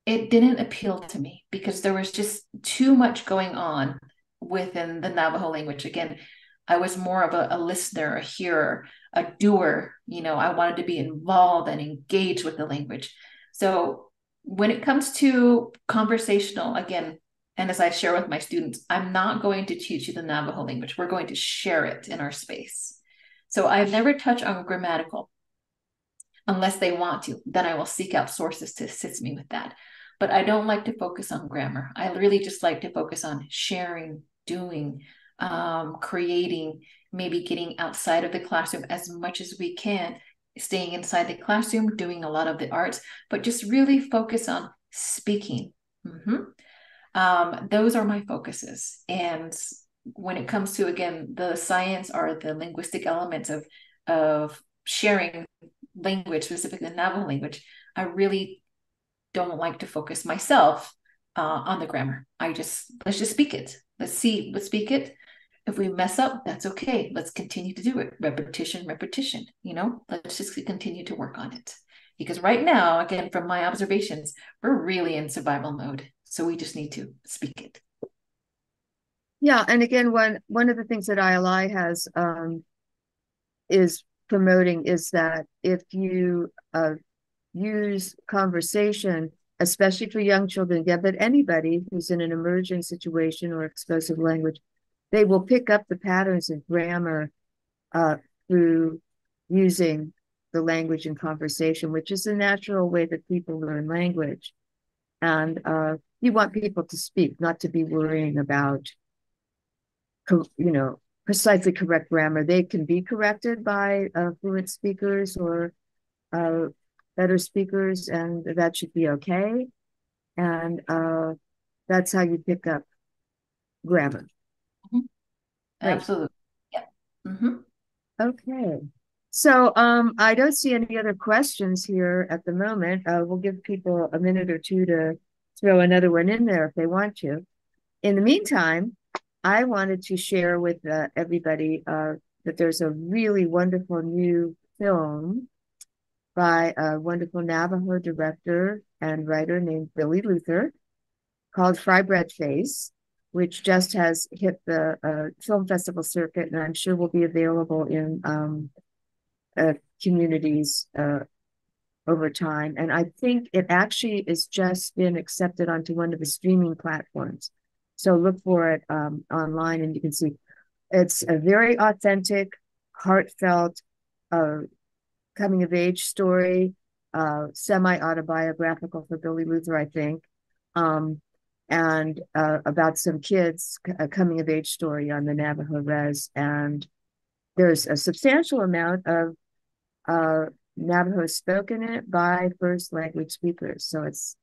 B: didn't appeal to me because there was just too much going on within the Navajo language. Again, I was more of a listener, a hearer, a doer. I wanted to be involved and engaged with the language. So when it comes to conversational, again, and as I share with my students, I'm not going to teach you the Navajo language. We're going to share it in our space. So I've never touched on grammatical unless they want to. Then I will seek out sources to assist me with that. But I don't like to focus on grammar. I really just like to focus on sharing, doing, creating, maybe getting outside of the classroom as much as we can, staying inside the classroom, doing a lot of the arts, but just really focus on speaking. Those are my focuses. And when it comes to, again, the science or the linguistic elements of sharing language, specifically the Navajo language, I really don't like to focus myself on the grammar. Let's just speak it. Let's speak it. If we mess up, that's okay. Let's continue to do it. Repetition, let's just continue to work on it. Because right now, again, from my observations, we're really in survival mode. So we just need to speak it.
A: Yeah, and again, one of the things that ILI has is promoting is that if you use conversation, especially for young children, yeah, but anybody who's in an emergent situation or explosive language, they will pick up the patterns of grammar through using the language in conversation, which is a natural way that people learn language. And you want people to speak, not to be worrying about, precisely correct grammar. They can be corrected by fluent speakers or better speakers, and that should be okay. And that's how you pick up grammar.
B: Absolutely. Yeah.
A: Okay. So I don't see any other questions here at the moment. We'll give people a minute or two to throw another one in there if they want to. In the meantime, I wanted to share with everybody that there's a really wonderful new film by a wonderful Navajo director and writer named Billy Luther called Fry Bread Face, which just has hit the film festival circuit, and I'm sure will be available in communities over time. And I think it actually has just been accepted onto one of the streaming platforms. So look for it online and you can see it's a very authentic, heartfelt, coming of age story, semi-autobiographical for Billy Luther, I think, and about some kids, a coming of age story on the Navajo Res. And there's a substantial amount of Navajo spoken in it by first language speakers. So it's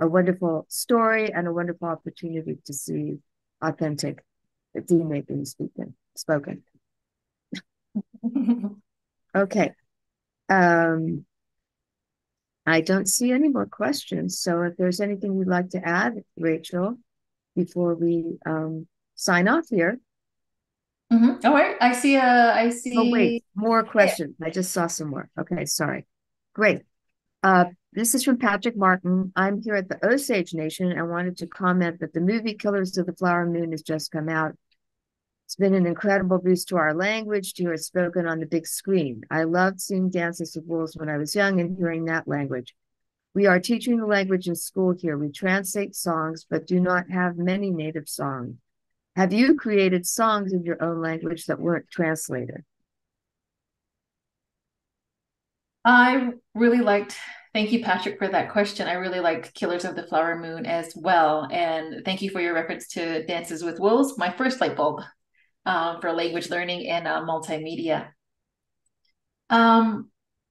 A: a wonderful story and a wonderful opportunity to see authentic D-Nate being spoken. Okay. I don't see any more questions. So if there's anything you'd like to add, Rachel, before we sign off here.
B: All right. I see.
A: Oh, wait, more questions. I just saw some more. Okay, sorry. Great. This is from Patrick Martin. I'm here at the Osage Nation and wanted to comment that the movie Killers of the Flower Moon has just come out. It's been an incredible boost to our language to hear it spoken on the big screen. I loved seeing Dances with Wolves when I was young and hearing that language. We are teaching the language in school here. We translate songs, but do not have many native songs. Have you created songs in your own language that weren't translated?
B: I really liked, thank you, Patrick, for that question. I really liked Killers of the Flower Moon as well. And thank you for your reference to Dances with Wolves, my first light bulb for language learning and multimedia. I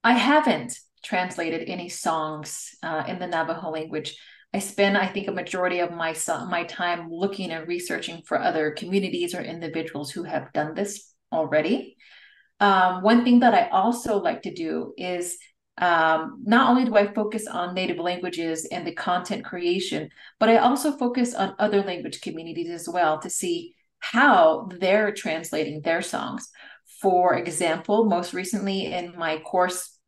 B: haven't translated any songs in the Navajo language. I spend, I think, a majority of my time looking and researching for other communities or individuals who have done this already. One thing that I also like to do is not only do I focus on native languages and the content creation, but I also focus on other language communities as well to see how they're translating their songs. For example, most recently in my course,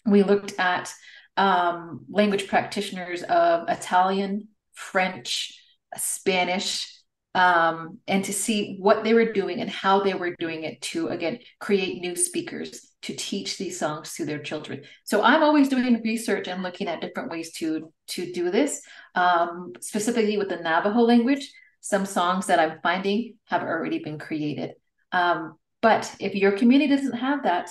B: we looked at language practitioners of Italian, French, Spanish, and to see what they were doing and how they were doing it to, again, create new speakers to teach these songs to their children. So I'm always doing research and looking at different ways to do this. Specifically with the Navajo language, some songs that I'm finding have already been created. But if your community doesn't have that,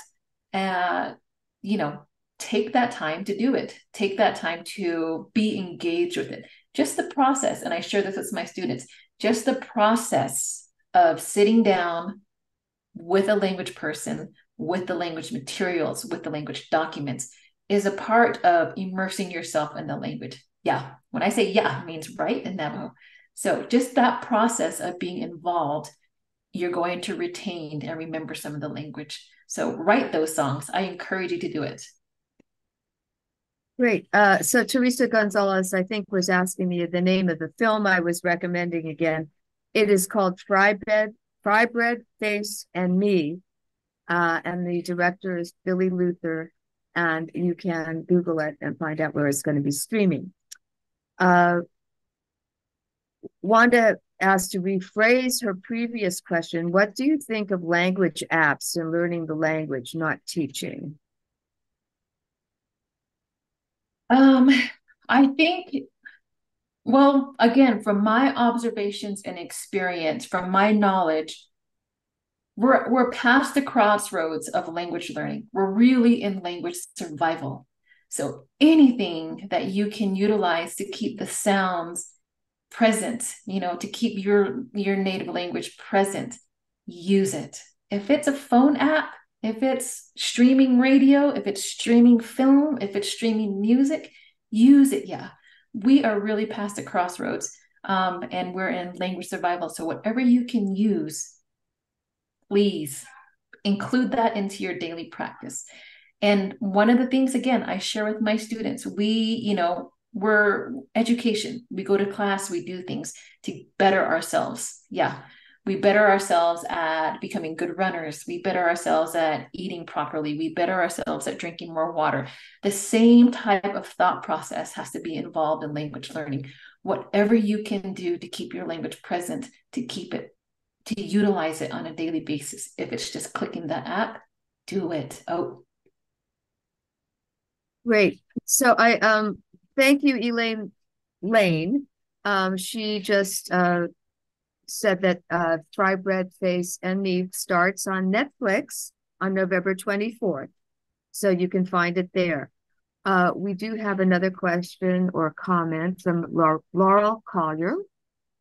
B: take that time to do it. Take that time to be engaged with it. Just the process, and I share this with my students, just the process of sitting down with a language person, with the language materials, with the language documents, is a part of immersing yourself in the language. Yeah, when I say yeah, it means right in Navajo. So just that process of being involved, you're going to retain and remember some of the language. So write those songs. I encourage you to do it.
A: Great. So Teresa Gonzalez, I think, was asking me the name of the film I was recommending again. It is called Fry Bread, Face, and Me. And the director is Billy Luther. And you can Google it and find out where it's going to be streaming. Wanda asked to rephrase her previous question. What do you think of language apps and learning the language, not teaching?
B: I think, well, again, from my observations and experience, from my knowledge, we're past the crossroads of language learning. We're really in language survival. So anything that you can utilize to keep the sounds present, to keep your native language present, use it. If it's a phone app, if it's streaming radio, if it's streaming film, if it's streaming music, use it. Yeah, we are really past the crossroads, and we're in language survival. So whatever you can use, please include that into your daily practice. And one of the things, again, I share with my students, we're education. We go to class, we do things to better ourselves. Yeah. We better ourselves at becoming good runners. We better ourselves at eating properly. We better ourselves at drinking more water. The same type of thought process has to be involved in language learning. Whatever you can do to keep your language present, to keep it, to utilize it on a daily basis. If it's just clicking the app, do it. Oh.
A: Great. So I thank you, Elaine Lane. She just said that Fry Bread, Face, and Me starts on Netflix on November 24th. So you can find it there. We do have another question or comment from Laurel Collier.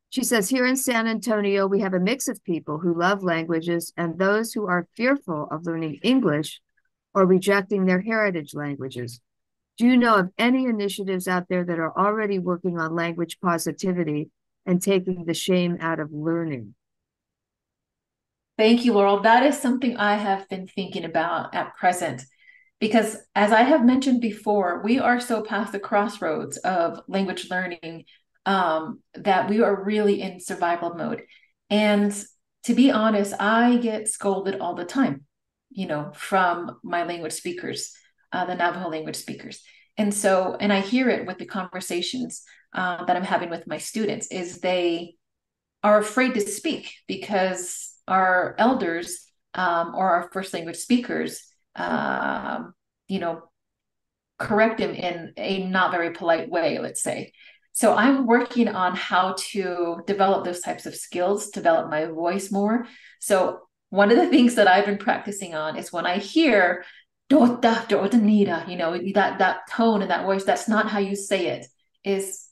A: She says, here in San Antonio, we have a mix of people who love languages and those who are fearful of learning English or rejecting their heritage languages. Do you know of any initiatives out there that are already working on language positivity and taking the shame out of learning?
B: Thank you, Laurel. That is something I have been thinking about at present, because as I have mentioned before, we are so past the crossroads of language learning that we are really in survival mode. And to be honest, I get scolded all the time, from my language speakers, the Navajo language speakers. And I hear it with the conversations that I'm having with my students, is they are afraid to speak because our elders or our first language speakers, correct them in a not very polite way, let's say. So I'm working on how to develop those types of skills, develop my voice more. So one of the things that I've been practicing on is when I hear, you know, that tone and that voice, that's not how you say it. Is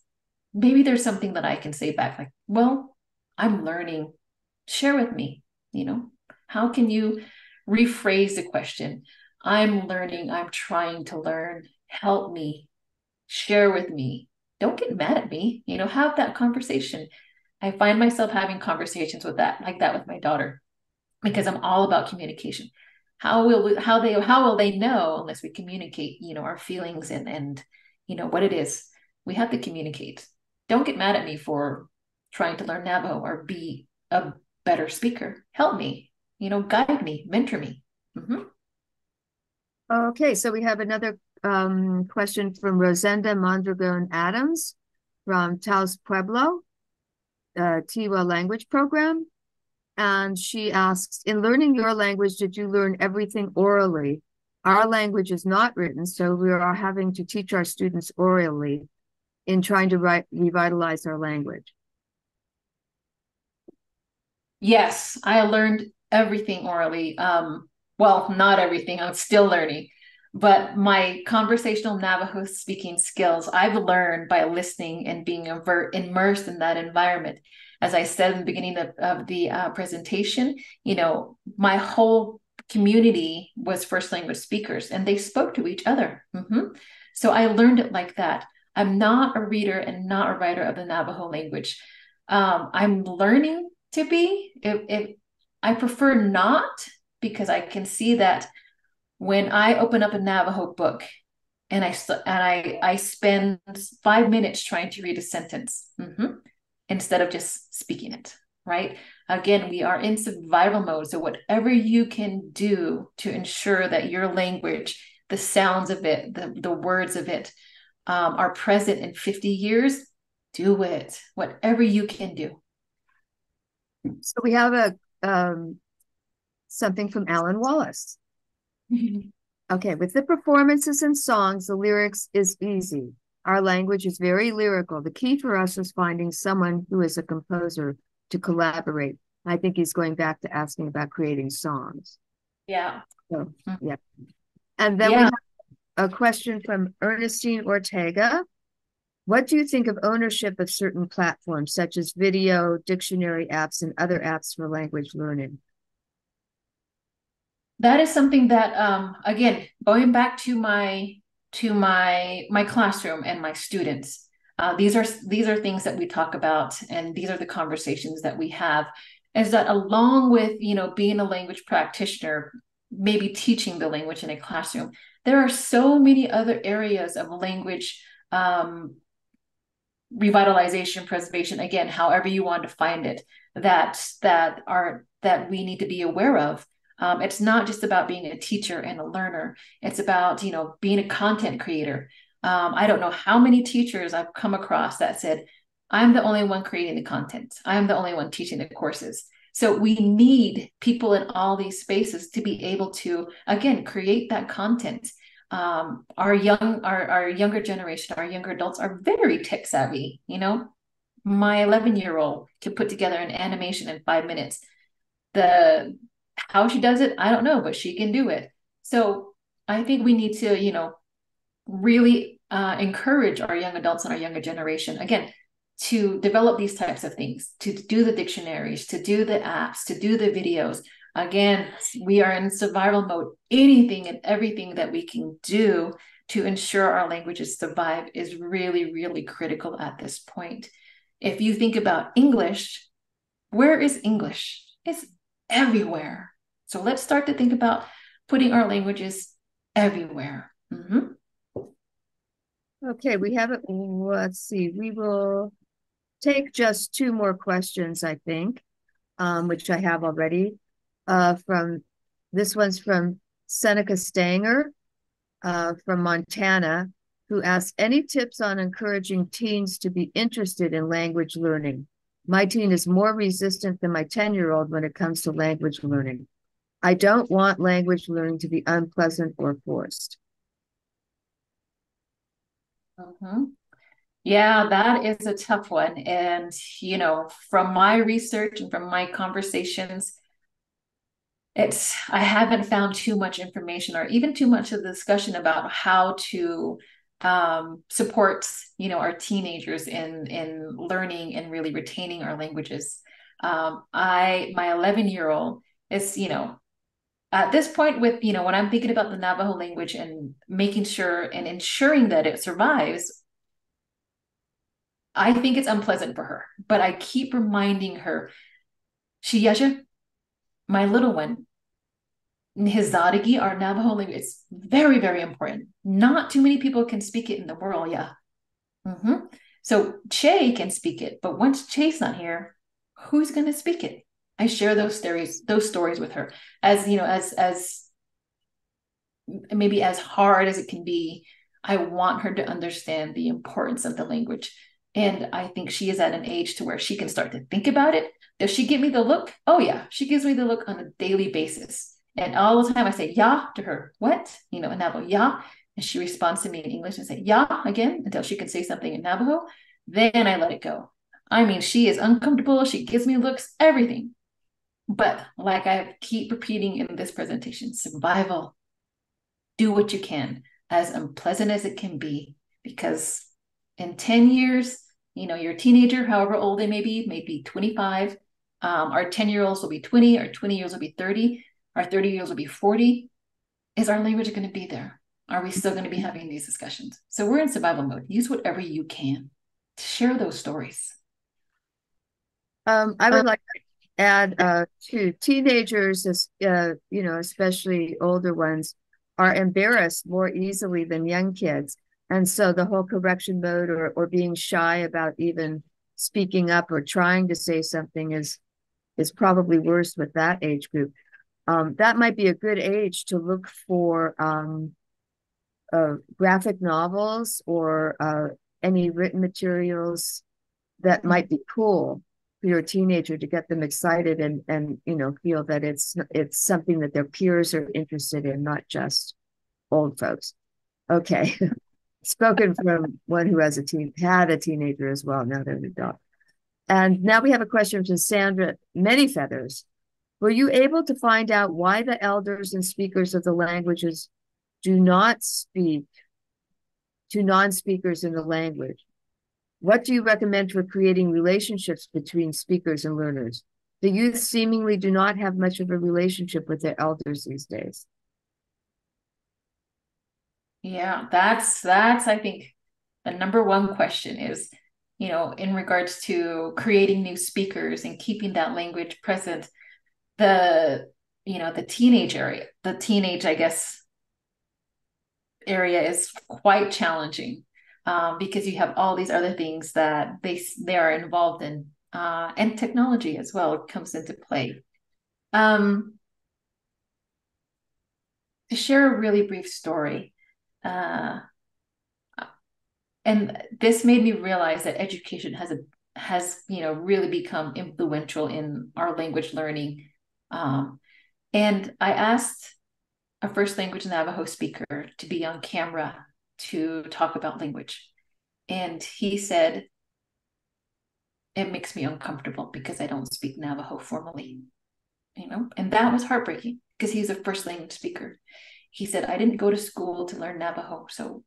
B: maybe there's something that I can say back, like, well, I'm learning. Share with me, you know, how can you rephrase the question? I'm learning, I'm trying to learn. Help me, share with me. Don't get mad at me, you know, have that conversation. I find myself having conversations with that, like that with my daughter, because I'm all about communication. How will they know unless we communicate, you know, our feelings and you know what it is. We have to communicate. Don't get mad at me for trying to learn Navajo or be a better speaker. Help me, you know, guide me, mentor me. Mm-hmm.
A: Okay, so we have another question from Rosenda Mondragon Adams from Taos Pueblo, Tiwa language program. And she asks, in learning your language, did you learn everything orally? Our language is not written, so we are having to teach our students orally in trying to revitalize our language.
B: Yes, I learned everything orally. Well, not everything, I'm still learning, but my conversational Navajo speaking skills, I've learned by listening and being immersed in that environment. As I said in the beginning of the presentation, you know, my whole community was first language speakers and they spoke to each other. Mm-hmm. So I learned it like that. I'm not a reader and not a writer of the Navajo language. I'm learning to be. If I prefer not, because I can see that when I open up a Navajo book and I spend 5 minutes trying to read a sentence, mm-hmm, instead of just speaking it, right? Again, we are in survival mode. So whatever you can do to ensure that your language, the sounds of it, the words of it, are present in 50 years, do it. Whatever you can do.
A: So we have something from Alan Wallace. Okay, with the performances and songs, the lyrics is easy. Our language is very lyrical. The key for us is finding someone who is a composer to collaborate. I think he's going back to asking about creating songs.
B: Yeah.
A: So, yeah. And then we
B: Yeah.
A: have a question from Ernestine Ortega. What do you think of ownership of certain platforms, such as video, dictionary apps, and other apps for language learning?
B: That is something that, again, going back to my classroom and my students, these are things that we talk about, and these are the conversations that we have. Is that along with, you know, being a language practitioner, maybe teaching the language in a classroom, there are so many other areas of language revitalization, preservation, again, however you want to find it, that we need to be aware of. It's not just about being a teacher and a learner. It's about, you know, being a content creator. I don't know how many teachers I've come across that said, I'm the only one creating the content. I'm the only one teaching the courses. So we need people in all these spaces to be able to, again, create that content. Our younger generation, our younger adults are very tech savvy. You know, my 11-year-old can put together an animation in 5 minutes. How she does it, I don't know, but she can do it. So I think we need to, you know, really encourage our young adults and our younger generation, again, to develop these types of things, to do the dictionaries, to do the apps, to do the videos. Again, we are in survival mode. Anything and everything that we can do to ensure our languages survive is really, really critical at this point. If you think about English, where is English? It's everywhere. So let's start to think about putting our languages everywhere. Mm-hmm.
A: Okay, we have it. Let's see. We will take just two more questions, I think, which I have already. This one's from Seneca Stanger from Montana, who asks, any tips on encouraging teens to be interested in language learning? My teen is more resistant than my 10-year-old when it comes to language learning. I don't want language learning to be unpleasant or forced.
B: Mm-hmm. Yeah, that is a tough one. And, you know, from my research and from my conversations, I haven't found too much information or even too much of the discussion about how to support, our teenagers in learning and really retaining our languages. My 11-year-old is, at this point with, when I'm thinking about the Navajo language and making sure and ensuring that it survives, I think it's unpleasant for her, but I keep reminding her, Shiyasha, my little one, Nihizadagi, our Navajo language, it's very, very important. Not too many people can speak it in the world, yeah. Mm-hmm. So Che can speak it, but once Che's not here, who's going to speak it? I share those stories with her, as as maybe as hard as it can be. I want her to understand the importance of the language. And I think she is at an age to where she can start to think about it. Does she give me the look? Oh yeah, she gives me the look on a daily basis. And all the time I say "ya" to her. What? In Navajo, "ya." And she responds to me in English and say "ya" again until she can say something in Navajo. Then I let it go. I mean, she is uncomfortable. She gives me looks, everything. But like I keep repeating in this presentation, survival. Do what you can, as unpleasant as it can be, because in 10 years, your teenager, however old they may be 25. Our 10-year-olds will be 20, our 20-year-olds will be 30, our 30-year-olds will be 40. Is our language going to be there? Are we still going to be having these discussions? So we're in survival mode. Use whatever you can to share those stories.
A: I would like to add to teenagers, especially older ones, are embarrassed more easily than young kids. And so the whole correction mode or being shy about even speaking up or trying to say something is probably worse with that age group. That might be a good age to look for graphic novels or any written materials that might be cool for your teenager to get them excited and feel that it's something that their peers are interested in, not just old folks. Okay. Spoken from one who had a teenager as well. Now they're an adult. And now we have a question from Sandra Many Feathers. Were you able to find out why the elders and speakers of the languages do not speak to non-speakers in the language? What do you recommend for creating relationships between speakers and learners? The youth seemingly do not have much of a relationship with their elders these days.
B: Yeah, that's I think the number one question is, in regards to creating new speakers and keeping that language present. The teenage, I guess, area is quite challenging, because you have all these other things that they are involved in, and technology as well comes into play. To share a really brief story, and this made me realize that education has really become influential in our language learning. And I asked a first language Navajo speaker to be on camera to talk about language. And he said, it makes me uncomfortable because I don't speak Navajo formally, and that was heartbreaking because he's a first language speaker. He said, I didn't go to school to learn Navajo, so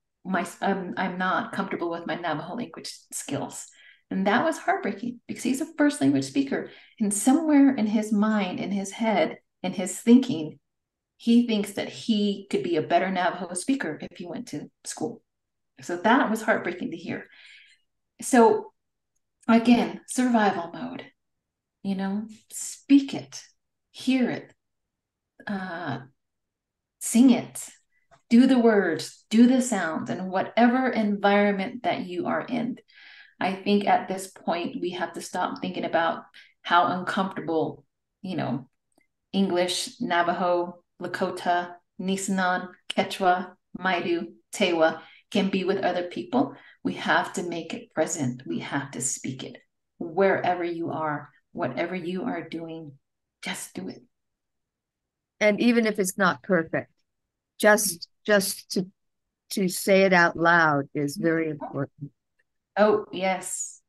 B: I'm not comfortable with my Navajo language skills. And that was heartbreaking because he's a first language speaker. And somewhere in his mind, in his head, in his thinking, he thinks that he could be a better Navajo speaker if he went to school. So that was heartbreaking to hear. So again, survival mode, speak it, hear it, sing it, do the words, do the sounds, in whatever environment that you are in. I think at this point, we have to stop thinking about how uncomfortable, English, Navajo, Lakota, Nisenan, Quechua, Maidu, Tewa can be with other people. We have to make it present. We have to speak it. Wherever you are, whatever you are doing, just do it.
A: And even if it's not perfect, just to say it out loud is very important.
B: Oh, yes.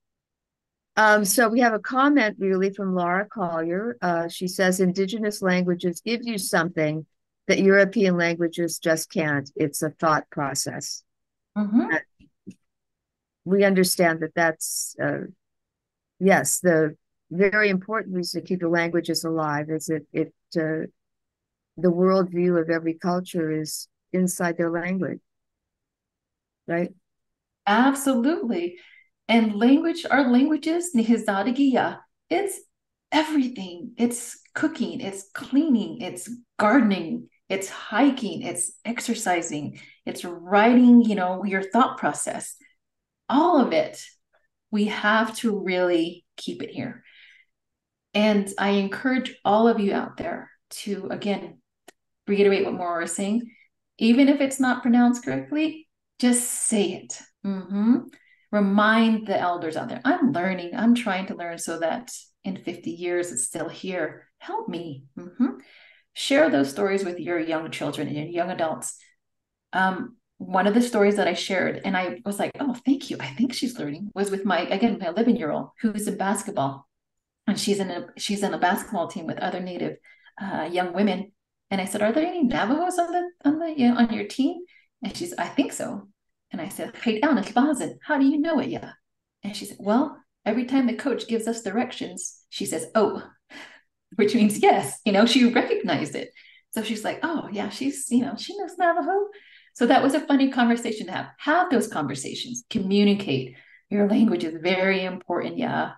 A: So we have a comment really from Laura Collier. She says Indigenous languages give you something that European languages just can't. It's a thought process.
B: Mm-hmm.
A: We understand that that's, yes, the very important reason to keep the languages alive is the worldview of every culture is inside their language, right?
B: Absolutely. And our languages, Nihizadagiya, it's everything. It's cooking, it's cleaning, it's gardening, it's hiking, it's exercising, it's writing, your thought process. All of it. We have to really keep it here. And I encourage all of you out there to, again, reiterate what Maura was saying. Even if it's not pronounced correctly, just say it. Remind the elders out there. I'm learning. I'm trying to learn so that in 50 years it's still here. Help me. Share those stories with your young children and your young adults. One of the stories that I shared, and I was like, oh, thank you. I think she's learning, was with my 11-year-old who's in basketball. And she's in a basketball team with other Native young women. And I said, are there any Navajos on your team? And she's, I think so. And I said, how do you know it? Yeah. And she said, well, every time the coach gives us directions, she says, oh, which means yes. She recognized it. So she's like, oh yeah, she knows Navajo. So that was a funny conversation to have. Have those conversations. Communicate. Your language is very important. Yeah.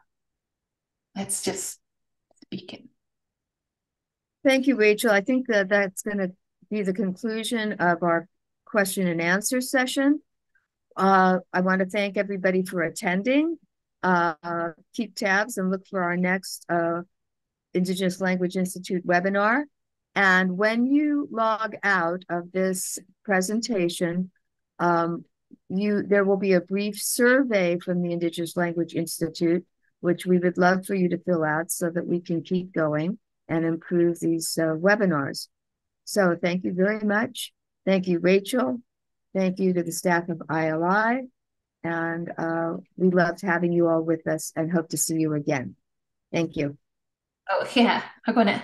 B: Let's just speak it.
A: Thank you, Rachel. I think that that's going to be the conclusion of our question and answer session. I want to thank everybody for attending. Keep tabs and look for our next Indigenous Language Institute webinar. And when you log out of this presentation, there will be a brief survey from the Indigenous Language Institute, which we would love for you to fill out so that we can keep going and improve these webinars. So thank you very much. Thank you, Rachel. Thank you to the staff of ILI. And we loved having you all with us and hope to see you again. Thank you.
B: Oh, yeah. I'm going to